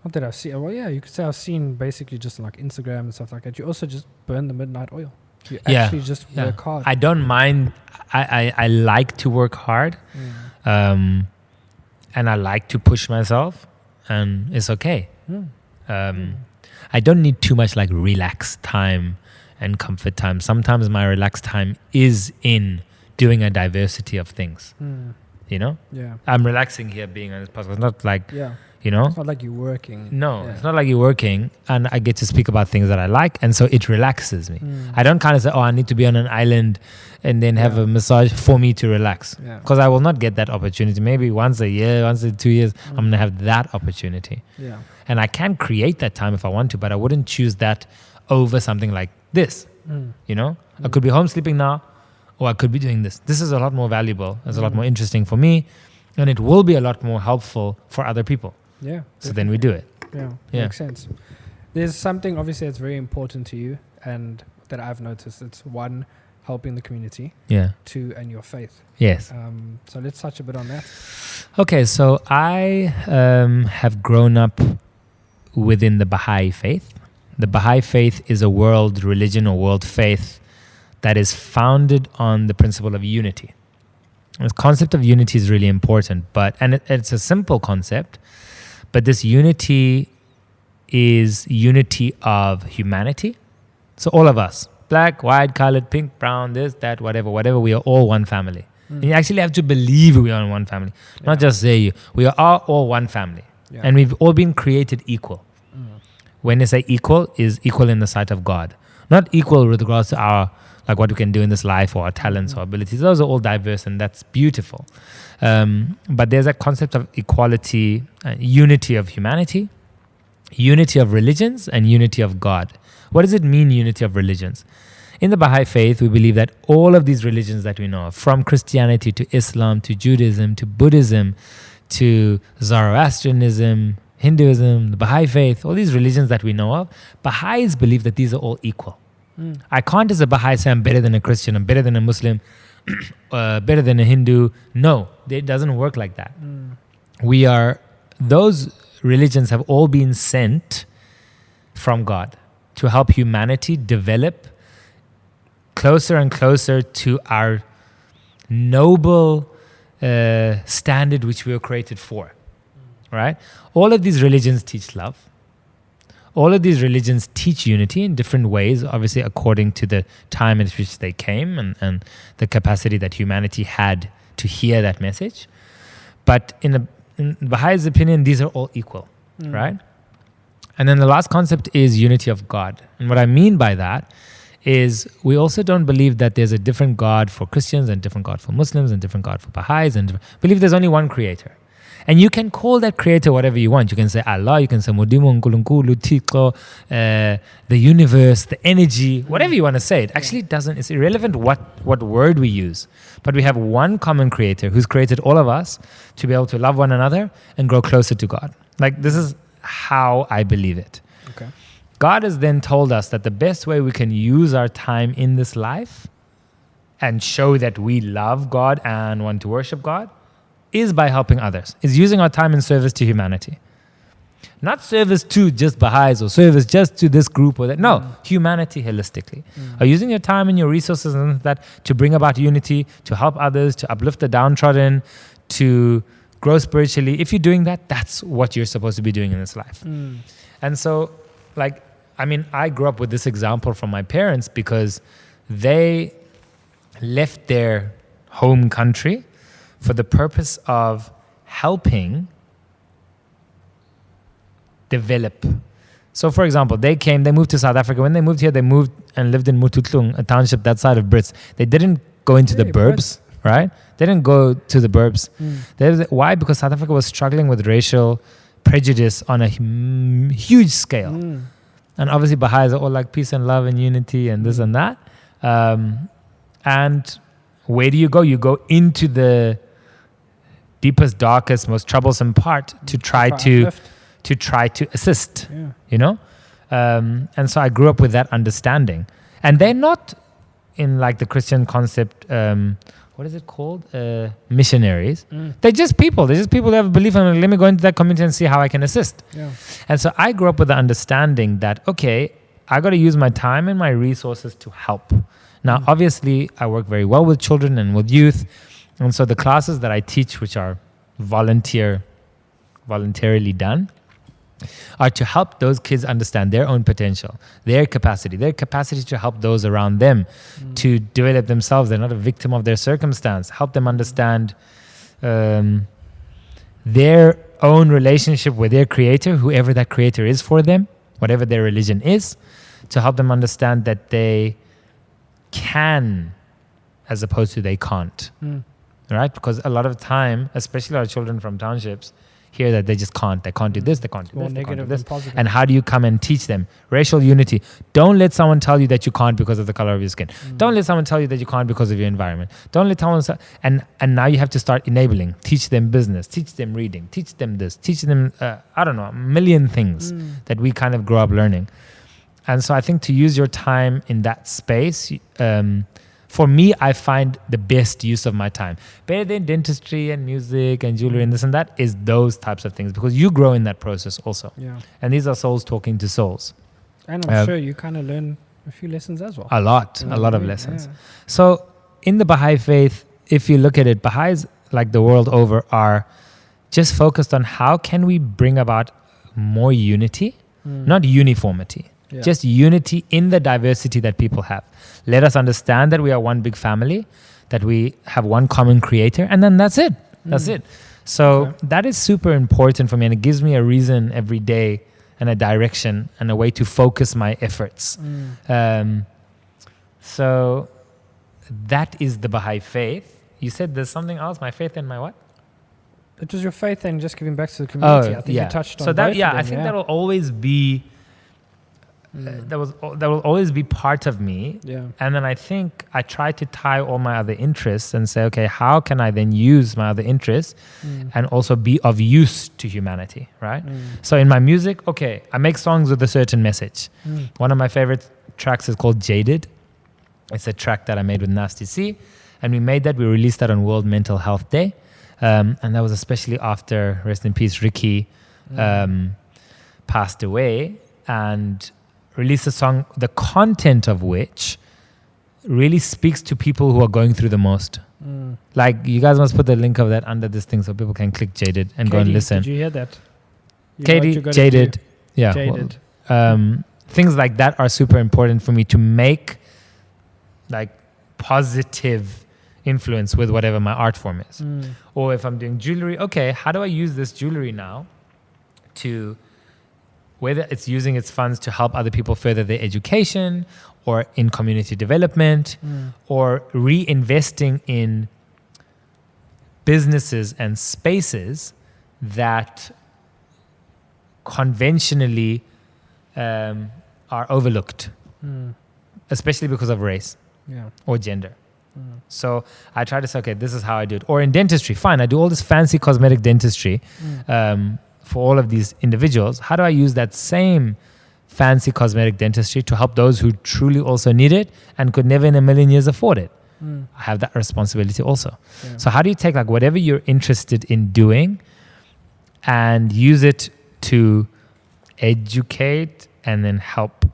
not that I've seen, well, yeah, you could say I've seen basically just like Instagram and stuff like that. You also just burn the midnight oil. You actually just work hard. I don't mind. I like to work hard. And I like to push myself, and it's okay. I don't need too much like relaxed time and comfort time. Sometimes my relaxed time is in doing a diversity of things. You know? Yeah. I'm relaxing here being on this podcast. It's not like, you know? It's not like you're working. No, it's not like you're working, and I get to speak about things that I like, and so it relaxes me. I don't kind of say, I need to be on an island and then have a massage for me to relax. Because I will not get that opportunity. Maybe once a year, once in 2 years, I'm going to have that opportunity. Yeah. And I can create that time if I want to, but I wouldn't choose that over something like this. You know? I could be home sleeping now, or I could be doing this. This is a lot more valuable. It's a lot more interesting for me, and it will be a lot more helpful for other people. Yeah. So then we do it. Yeah. Makes sense. There's something obviously that's very important to you, and that I've noticed. It's one, helping the community. Yeah. Two, and your faith. Yes. So let's touch a bit on that. Okay, so I have grown up within the Baha'i faith. The Baha'i faith is a world religion or world faith that is founded on the principle of unity. The concept of unity is really important, and it's a simple concept, but this unity is unity of humanity. So all of us, black, white, colored, pink, brown, this, that, whatever, we are all one family. And you actually have to believe we are one family, not just say you. We are all one family, and we've all been created equal. When they say equal, is equal in the sight of God. Not equal with regards to our, like what we can do in this life or our talents or abilities. Those are all diverse, and that's beautiful. But there's a concept of equality, unity of humanity, unity of religions, and unity of God. What does it mean, unity of religions? In the Baha'i faith, we believe that all of these religions that we know of, from Christianity to Islam to Judaism to Buddhism to Zoroastrianism, Hinduism, the Baha'i faith, all these religions that we know of, Baha'is believe that these are all equal. I can't as a Baha'i say I'm better than a Christian, I'm better than a Muslim, better than a Hindu. No, it doesn't work like that. Those religions have all been sent from God to help humanity develop closer and closer to our noble standard which we were created for. right? All of these religions teach love. All of these religions teach unity in different ways, obviously according to the time in which they came and the capacity that humanity had to hear that message. But in Baha'i's opinion, these are all equal, right? And then the last concept is unity of God. And what I mean by that is we also don't believe that there's a different God for Christians and different God for Muslims and different God for Baha'is, and believe there's only one creator. And you can call that creator whatever you want. You can say Allah, you can say Mudimu, Nkulunkulu, Tiko, the universe, the energy, whatever you want to say. It actually doesn't, it's irrelevant what word we use. But we have one common creator who's created all of us to be able to love one another and grow closer to God. Like, this is how I believe it. Okay. God has then told us that the best way we can use our time in this life and show that we love God and want to worship God is by helping others, is using our time in service to humanity. Not service to just Baha'is or service just to this group or that. No, humanity holistically. Are using your time and your resources and that to bring about unity, to help others, to uplift the downtrodden, to grow spiritually. If you're doing that, that's what you're supposed to be doing in this life. And so, like, I mean, I grew up with this example from my parents because they left their home country for the purpose of helping develop. So, for example, they moved to South Africa. When they moved here, they moved and lived in Mututlung, a township that side of Brits. They didn't go into the burbs, right? They didn't go to the burbs. Why? Because South Africa was struggling with racial prejudice on a huge scale. And obviously Baha'is are all like peace and love and unity and this and that. And where do you go? You go into the deepest, darkest, most troublesome part to try to assist, you know? And so I grew up with that understanding. And they're not in like the Christian concept, what is it called? Missionaries. They're just people. They're just people who have a belief and let me go into that community and see how I can assist. And so I grew up with the understanding that, okay, I got to use my time and my resources to help. Now, obviously, I work very well with children and with youth. And so the classes that I teach, which are voluntarily done, are to help those kids understand their own potential, their capacity to help those around them, to develop themselves. They're not a victim of their circumstance. Help them understand their own relationship with their creator, whoever that creator is for them, whatever their religion is, to help them understand that they can as opposed to they can't. Right? Because a lot of time, especially our children from townships, hear that they just can't. They can't do this, they can't do this, they can't do this. And how do you come and teach them? Racial unity. Don't let someone tell you that you can't because of the color of your skin. Don't let someone tell you that you can't because of your environment. Don't let someone... And now you have to start enabling. Teach them business. Teach them reading. Teach them this. Teach them, I don't know, a million things that we kind of grow up learning. And so I think to use your time in that space... for me, I find the best use of my time, better than dentistry and music and jewelry and this and that, is those types of things, because you grow in that process also. And these are souls talking to souls. And I'm sure you kind of learn a few lessons as well. A lot of lessons. So in the Baha'i faith, if you look at it, Baha'is, like the world over, are just focused on how can we bring about more unity, not uniformity. Just unity in the diversity that people have. Let us understand that we are one big family, that we have one common creator, and then that's it. That's it. So that is super important for me, and it gives me a reason every day and a direction and a way to focus my efforts. So that is the Baha'i faith. You said there's something else, my faith and my what? It was your faith and just giving back to the community. I think you touched on both of them, I think that will always be... that will always be part of me. And then I think I try to tie all my other interests and say, okay, how can I then use my other interests and also be of use to humanity, right? So in my music, okay, I make songs with a certain message. One of my favorite tracks is called Jaded. It's a track that I made with Nasty C, and we released that on World Mental Health Day. And that was especially after, rest in peace, Ricky passed away, and release a song, the content of which really speaks to people who are going through the most. Like, you guys must put the link of that under this thing so people can click Jaded and go and listen. Did you hear that? Katie, Jaded. Yeah. Jaded. Things like that are super important for me to make like positive influence with whatever my art form is. Or if I'm doing jewelry, okay, how do I use this jewelry now to, whether it's using its funds to help other people further their education or in community development or reinvesting in businesses and spaces that conventionally are overlooked, especially because of race or gender. So I try to say, okay, this is how I do it. Or in dentistry, fine, I do all this fancy cosmetic dentistry for all of these individuals. How do I use that same fancy cosmetic dentistry to help those who truly also need it and could never in a million years afford it? I have that responsibility also. So how do you take like whatever you're interested in doing and use it to educate and then help,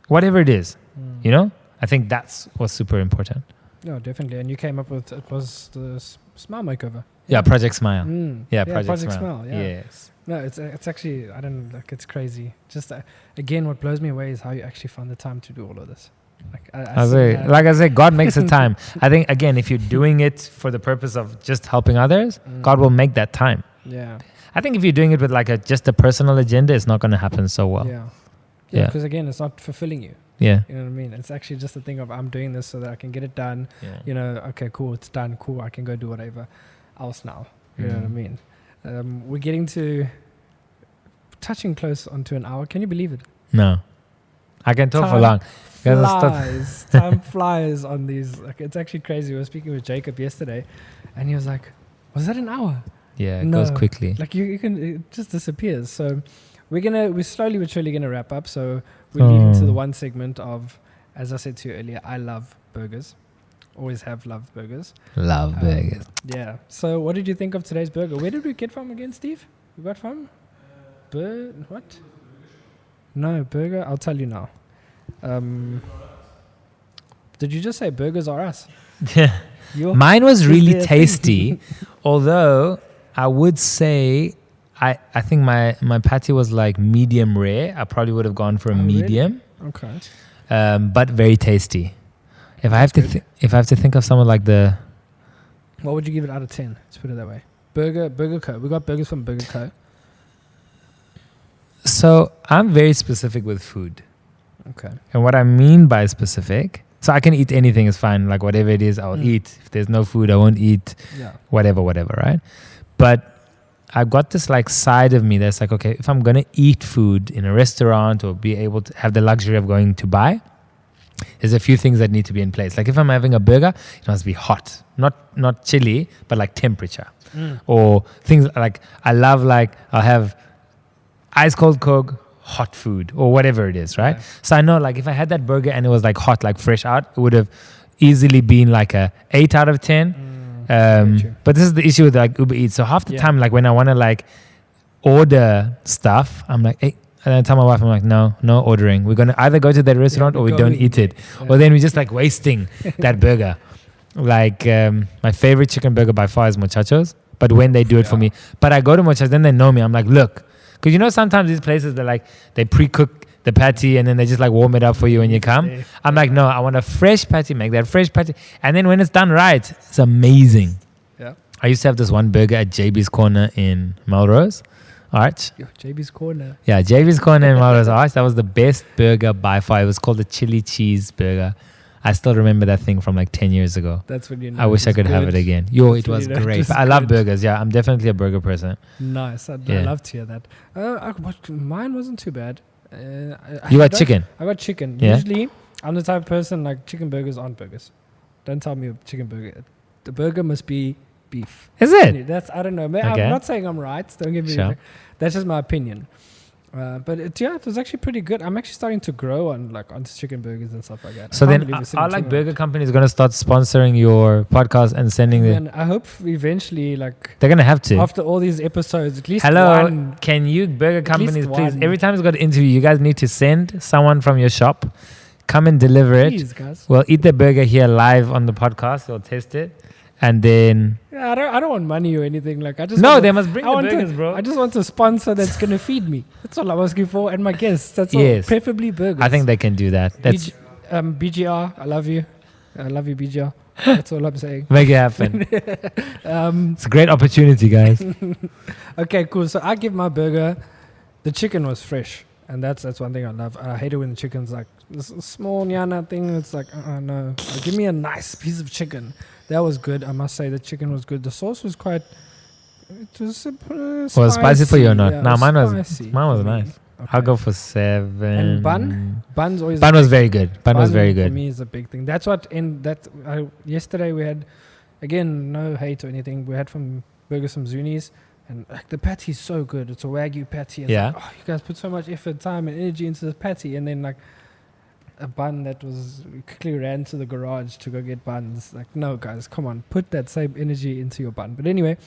whatever it is, you know? I think that's what's super important. No, definitely. And you came up with, it was the Smile Makeover. Yeah, Project Smile. Project Smile. Yeah. Yes. No, it's actually, I don't know, like, it's crazy. Just again, what blows me away is how you actually find the time to do all of this. Like I say, God makes the time. I think, again, if you're doing it for the purpose of just helping others, God will make that time. Yeah. I think if you're doing it with like just a personal agenda, it's not going to happen so well. Yeah. Because again, it's not fulfilling you. Yeah. You know what I mean? It's actually just a thing of, I'm doing this so that I can get it done. Yeah. You know, okay, cool, it's done. Cool, I can go do whatever else now. You know what I mean? We're getting to touching close onto an hour. Can you believe it? No. I can talk for long. Time flies on these. Like, it's actually crazy. We were speaking with Jacob yesterday and he was like, was that an hour? Yeah, it goes quickly. Like you can, it just disappears. So we're slowly but surely gonna wrap up. So we lead into the one segment of, as I said to you earlier, I love burgers. Always have loved burgers. Love burgers. Yeah. So what did you think of today's burger? Where did we get from again, Steve? We got from? What? No, burger. I'll tell you now. Did you just say burgers are us? Yeah. Mine was really tasty, although I would say I think my patty was like medium rare. I probably would have gone for a medium. Really? Okay. But very tasty. If I have to think of someone like the, what would you give it out of 10? Let's put it that way. Burger Co. We got burgers from Burger Co. So I'm very specific with food. Okay. And what I mean by specific, so I can eat anything, is fine. Like whatever it is, I'll eat. If there's no food, I won't eat. Yeah. Whatever, right? But I've got this like side of me that's like, okay, if I'm going to eat food in a restaurant or be able to have the luxury of going to buy, there's a few things that need to be in place. Like if I'm having a burger, it must be hot, not chilly, but like temperature. Or things like, I love, like, I'll have ice cold Coke, hot food, or whatever it is, right? Yeah. So I know, like, if I had that burger and it was like hot, like fresh out, it would have easily been like a 8 out of 10. But this is the issue with like Uber Eats. So half the time, like when I want to like order stuff, I'm like, hey, and I tell my wife, I'm like, no ordering. We're going to either go to that restaurant or we don't eat it. Yeah. Or then we're just like wasting that burger. Like my favorite chicken burger by far is Muchachos. But when they do it for me, but I go to Muchachos, then they know me. I'm like, look, because you know sometimes these places, they're like, they pre-cook the patty and then they just like warm it up for you when you come. I'm like, no, I want a fresh patty, make that fresh patty. And then when it's done right, it's amazing. Yeah. I used to have this one burger at JB's Corner in Melrose Arch. JB's Corner. Yeah, JB's Corner in Melrose Arch. That was the best burger by far. It was called the chili cheese burger. I still remember that thing from like 10 years ago. That's when you know. I wish I could have it again. It was great. I love burgers. Yeah, I'm definitely a burger person. Nice. I'd love to hear that. Mine wasn't too bad. You got chicken? I got chicken. Yeah? Usually, I'm the type of person, like, chicken burgers aren't burgers. Don't tell me a chicken burger. The burger must be beef. Is it? I don't know. I'm not saying I'm right. Don't get me wrong. That's just my opinion. But it was actually pretty good. I'm actually starting to grow on chicken burgers and stuff like that. So then are like burger companies going to start sponsoring your podcast and sending and I hope eventually, like, they're going to have to. After all these episodes, at least one. Can you burger companies please, every time it's got an interview, you guys need to send someone from your shop, come and deliver it. Please, guys. We'll eat the burger here live on the podcast. We'll test it. And then I don't want money or anything. Like I just they must bring the burgers, bro. I just want a sponsor that's gonna feed me. That's all I'm asking for, and my guests. That's all. Yes. Preferably burgers. I think they can do that. That's BGR. I love you. I love you, BGR. That's all I'm saying. Make it happen. It's a great opportunity, guys. Okay, cool. So I give my burger. The chicken was fresh, and that's one thing I love. I hate it when the chicken's like this small nyana thing. It's like no. Give me a nice piece of chicken. That was good. I must say the chicken was good. The sauce was quite. It was spicy. Was it spicy for you or not? Yeah, No, mine was spicy. nice. Okay. I'll go for 7. And bun's always. Bun was very good. Bun was very For good. me, is a big thing. That's what yesterday we had. Again, no hate or anything. We had from burgers some Zunis, and like the patty's so good. It's a Wagyu patty. It's Yeah. like, you guys put so much effort, time, and energy into this patty, and then like a bun that we quickly ran to the garage to go get buns. Like, no, guys, come on, put that same energy into your bun. But anyway,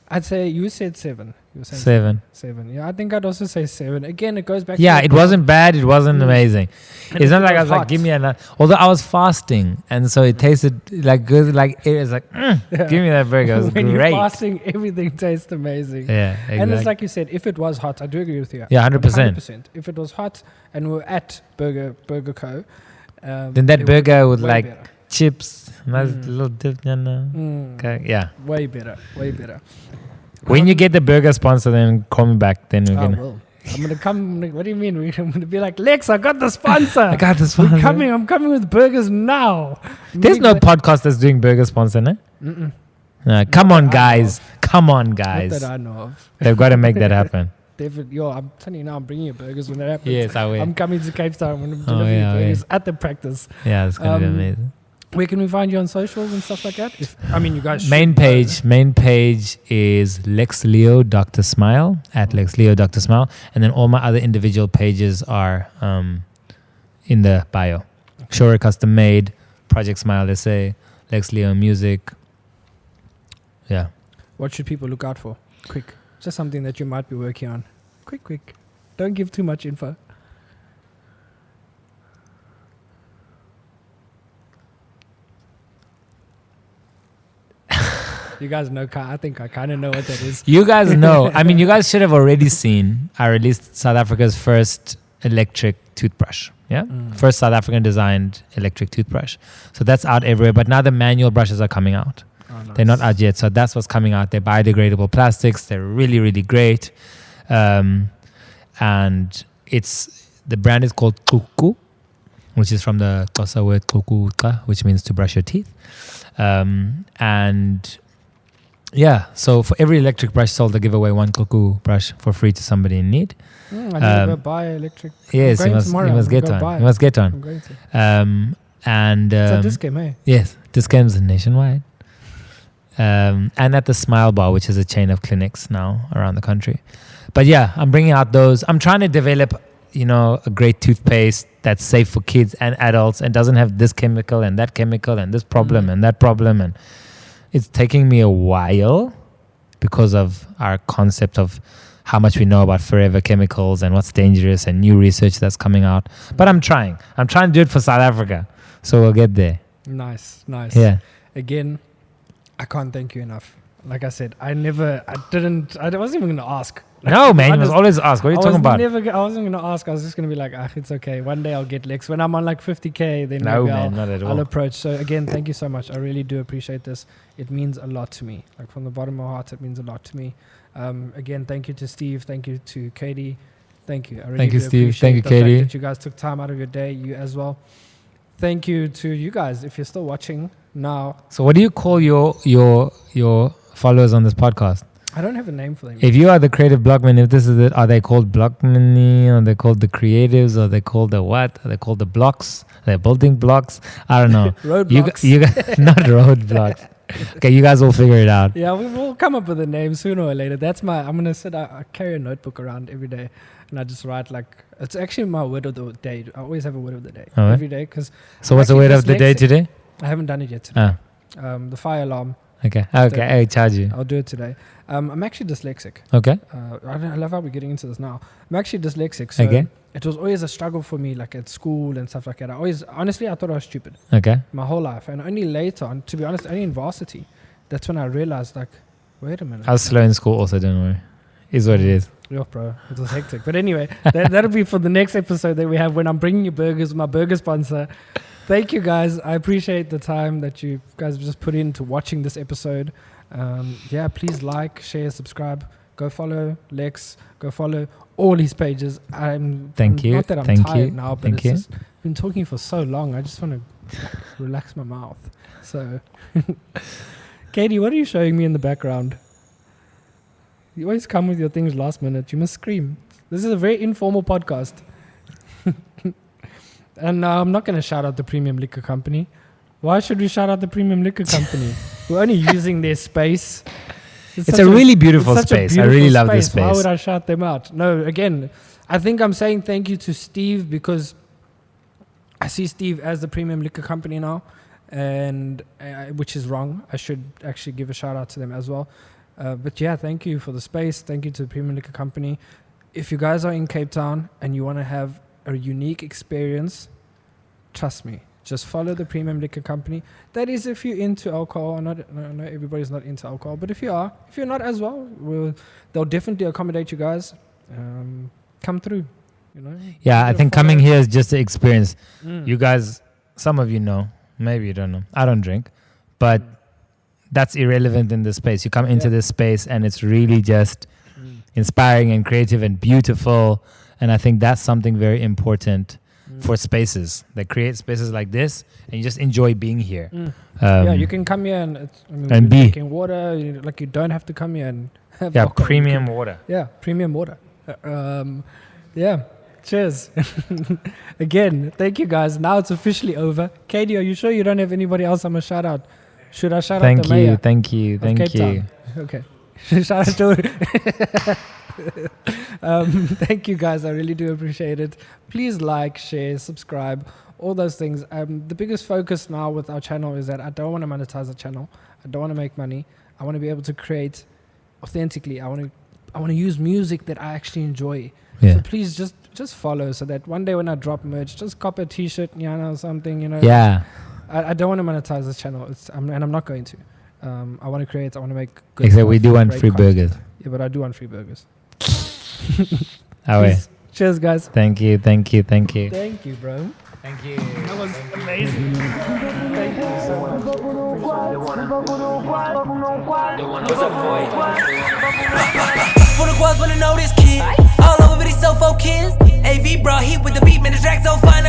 I'd say you said 7. You were saying 7. 7. Yeah, I think I'd also say 7. Again, it goes back. Yeah, to it wasn't bad. It wasn't amazing. And It's not it like I was like, hot. give me another. Although I was fasting, and so it tasted like good. Like it was like, give me that burger. It was when great. you're fasting, everything tastes amazing. Yeah, exactly. And it's like you said, if it was hot, I do agree with you. Yeah, 100%. 100%. If it was hot and we were at Burger Co, Then that it burger would with way like better. chips, nice little dip, you know. Okay, yeah. Way better. Way better. When you get the burger sponsor, then call me back. Then we're I gonna. will. I'm gonna come. What do you mean? I'm gonna be like, Lex, I got the sponsor. I got the sponsor. I'm coming with burgers now. There's no podcast that's doing burger sponsor, no? Come on, guys. Come on, Not guys. that I know of. They've got to make that happen. David, I'm telling you now, I'm bringing you burgers when that happens. Yes, I will. I'm coming to Cape Town. I'm gonna deliver you burgers at the practice. Yeah, it's gonna be amazing. Where can we find you on socials and stuff like that? You guys. Main page is Lexleo Dr. Smile at Lexleo Dr. Smile, and then all my other individual pages are in the bio. Shore Custom Made, Project Smile SA, Lexleo Music. Yeah. What should people look out for? Quick, just something that you might be working on. Quick. Don't give too much info. You guys know, I think I kind of know what that is. You guys know. I mean, you guys should have already seen. I released South Africa's first electric toothbrush. Yeah, first South African designed electric toothbrush. So that's out everywhere. But now the manual brushes are coming out. Oh, nice. They're not out yet. So that's what's coming out. They're biodegradable plastics. They're really, really great. And the brand is called Kuku, which is from the Xhosa word Kuku, which means to brush your teeth. And yeah, so for every electric brush sold, they give away one Kuku brush for free to somebody in need. I need to go buy electric. Yes, you must get one. You must get one. I'm going to. It's a disc game, eh? Yes, this game's nationwide. And at the Smile Bar, which is a chain of clinics now around the country. But yeah, I'm bringing out those. I'm trying to develop, a great toothpaste that's safe for kids and adults and doesn't have this chemical and that chemical and this problem and that problem. And it's taking me a while because of our concept of how much we know about forever chemicals and what's dangerous and new research that's coming out. But I'm trying to do it for South Africa. So we'll get there. Nice. Yeah. Again, I can't thank you enough. Like I said, I wasn't even going to ask. No, man, you must always ask. What are you talking about? I wasn't going to ask. I was just going to be like, it's okay. One day I'll get Lex. When I'm on like 50K, then no, maybe man, not at all. I'll approach. So again, thank you so much. I really do appreciate this. It means a lot to me. Like from the bottom of my heart, it means a lot to me. Again, thank you to Steve. Thank you to Katie. Thank you. I really thank you, do Steve. Thank you, the fact Katie. that you guys took time out of your day. You as well. Thank you to you guys. If you're still watching now. So what do you call your followers on this podcast? I don't have a name for them. If you are the creative Blockman, if this is it, are they called Blockman? Are they called the creatives? Are they called the what? Are they called the blocks? Are they building blocks? I don't know. Roadblocks. You guys, not roadblocks. Okay, you guys will figure it out. Yeah, we'll come up with a name sooner or later. I'm going to sit, I carry a notebook around every day and I just write it's actually my word of the day. I always have a word of the day every day. So what's the word of the day today? I haven't done it yet today. The fire alarm. Okay. I charge you. I'll do it today. I'm actually dyslexic. Okay. I love how we're getting into this now. I'm actually dyslexic. So it was always a struggle for me, like at school and stuff like that. Honestly, I thought I was stupid. Okay. My whole life. And only later on, to be honest, only in varsity, that's when I realized, like, wait a minute. I was slow in school also, don't worry. Is what it is. Yeah, bro. It was hectic. But anyway, that'll be for the next episode that we have when I'm bringing you burgers, my burger sponsor. Thank you, guys. I appreciate the time that you guys just put into watching this episode. Please like, share, subscribe. Go follow Lex. Go follow all his pages. Thank you. Not that I'm Thank tired you. now, but Thank it's you. just been talking for so long. I just want to relax my mouth. So, Katie, what are you showing me in the background? You always come with your things last minute. You must scream. This is a very informal podcast. And I'm not going to shout out the Premium Liquor Company. Why should we shout out the Premium Liquor Company? We're only using their space. It's a really beautiful space. I really love this space. Why would I shout them out? No, again, I think I'm saying thank you to Steve because I see Steve as the Premium Liquor Company now, and which is wrong. I should actually give a shout out to them as well. But yeah, thank you for the space. Thank you to the Premium Liquor Company. If you guys are in Cape Town and you want to have a unique experience, trust me, just follow the Premium Liquor Company. That is if you're into alcohol. No, everybody's not into alcohol. But if you're not as well, they'll definitely accommodate you guys. Come through, you know. Yeah, I think coming here is just an experience. You guys, some of you know, maybe you don't know. I don't drink, but that's irrelevant in this space. You come into this space and it's really just inspiring and creative and beautiful. And I think that's something very important for spaces that create spaces like this, and you just enjoy being here. You can come here and be drinking water. You don't have to come here and have premium water. Yeah, premium water. Cheers. Again, thank you guys. Now it's officially over. Katie, are you sure you don't have anybody else I'm gonna shout out? Should I shout out the mayor? Thank you. Okay. Shout out to thank you guys. I really do appreciate it. Please like, share, subscribe, all those things. The biggest focus now with our channel is that I don't want to monetize the channel. I don't want to make money. I want to be able to create authentically. I want to use music that I actually enjoy. Yeah. So please just follow so that one day when I drop merch, just cop a t-shirt, or something, Yeah. I don't want to monetize this channel. And I'm not going to. I want to create. I want to make good Except stuff, we do want free content. burgers. Yeah, but I do want free burgers. Cheers, guys. Thank you. Thank you, bro. Thank you. That was amazing. Thank you so much. For the quads wanna know this kid. All over, but he's so focused. AV brought heat with the beat, man, the track so fine.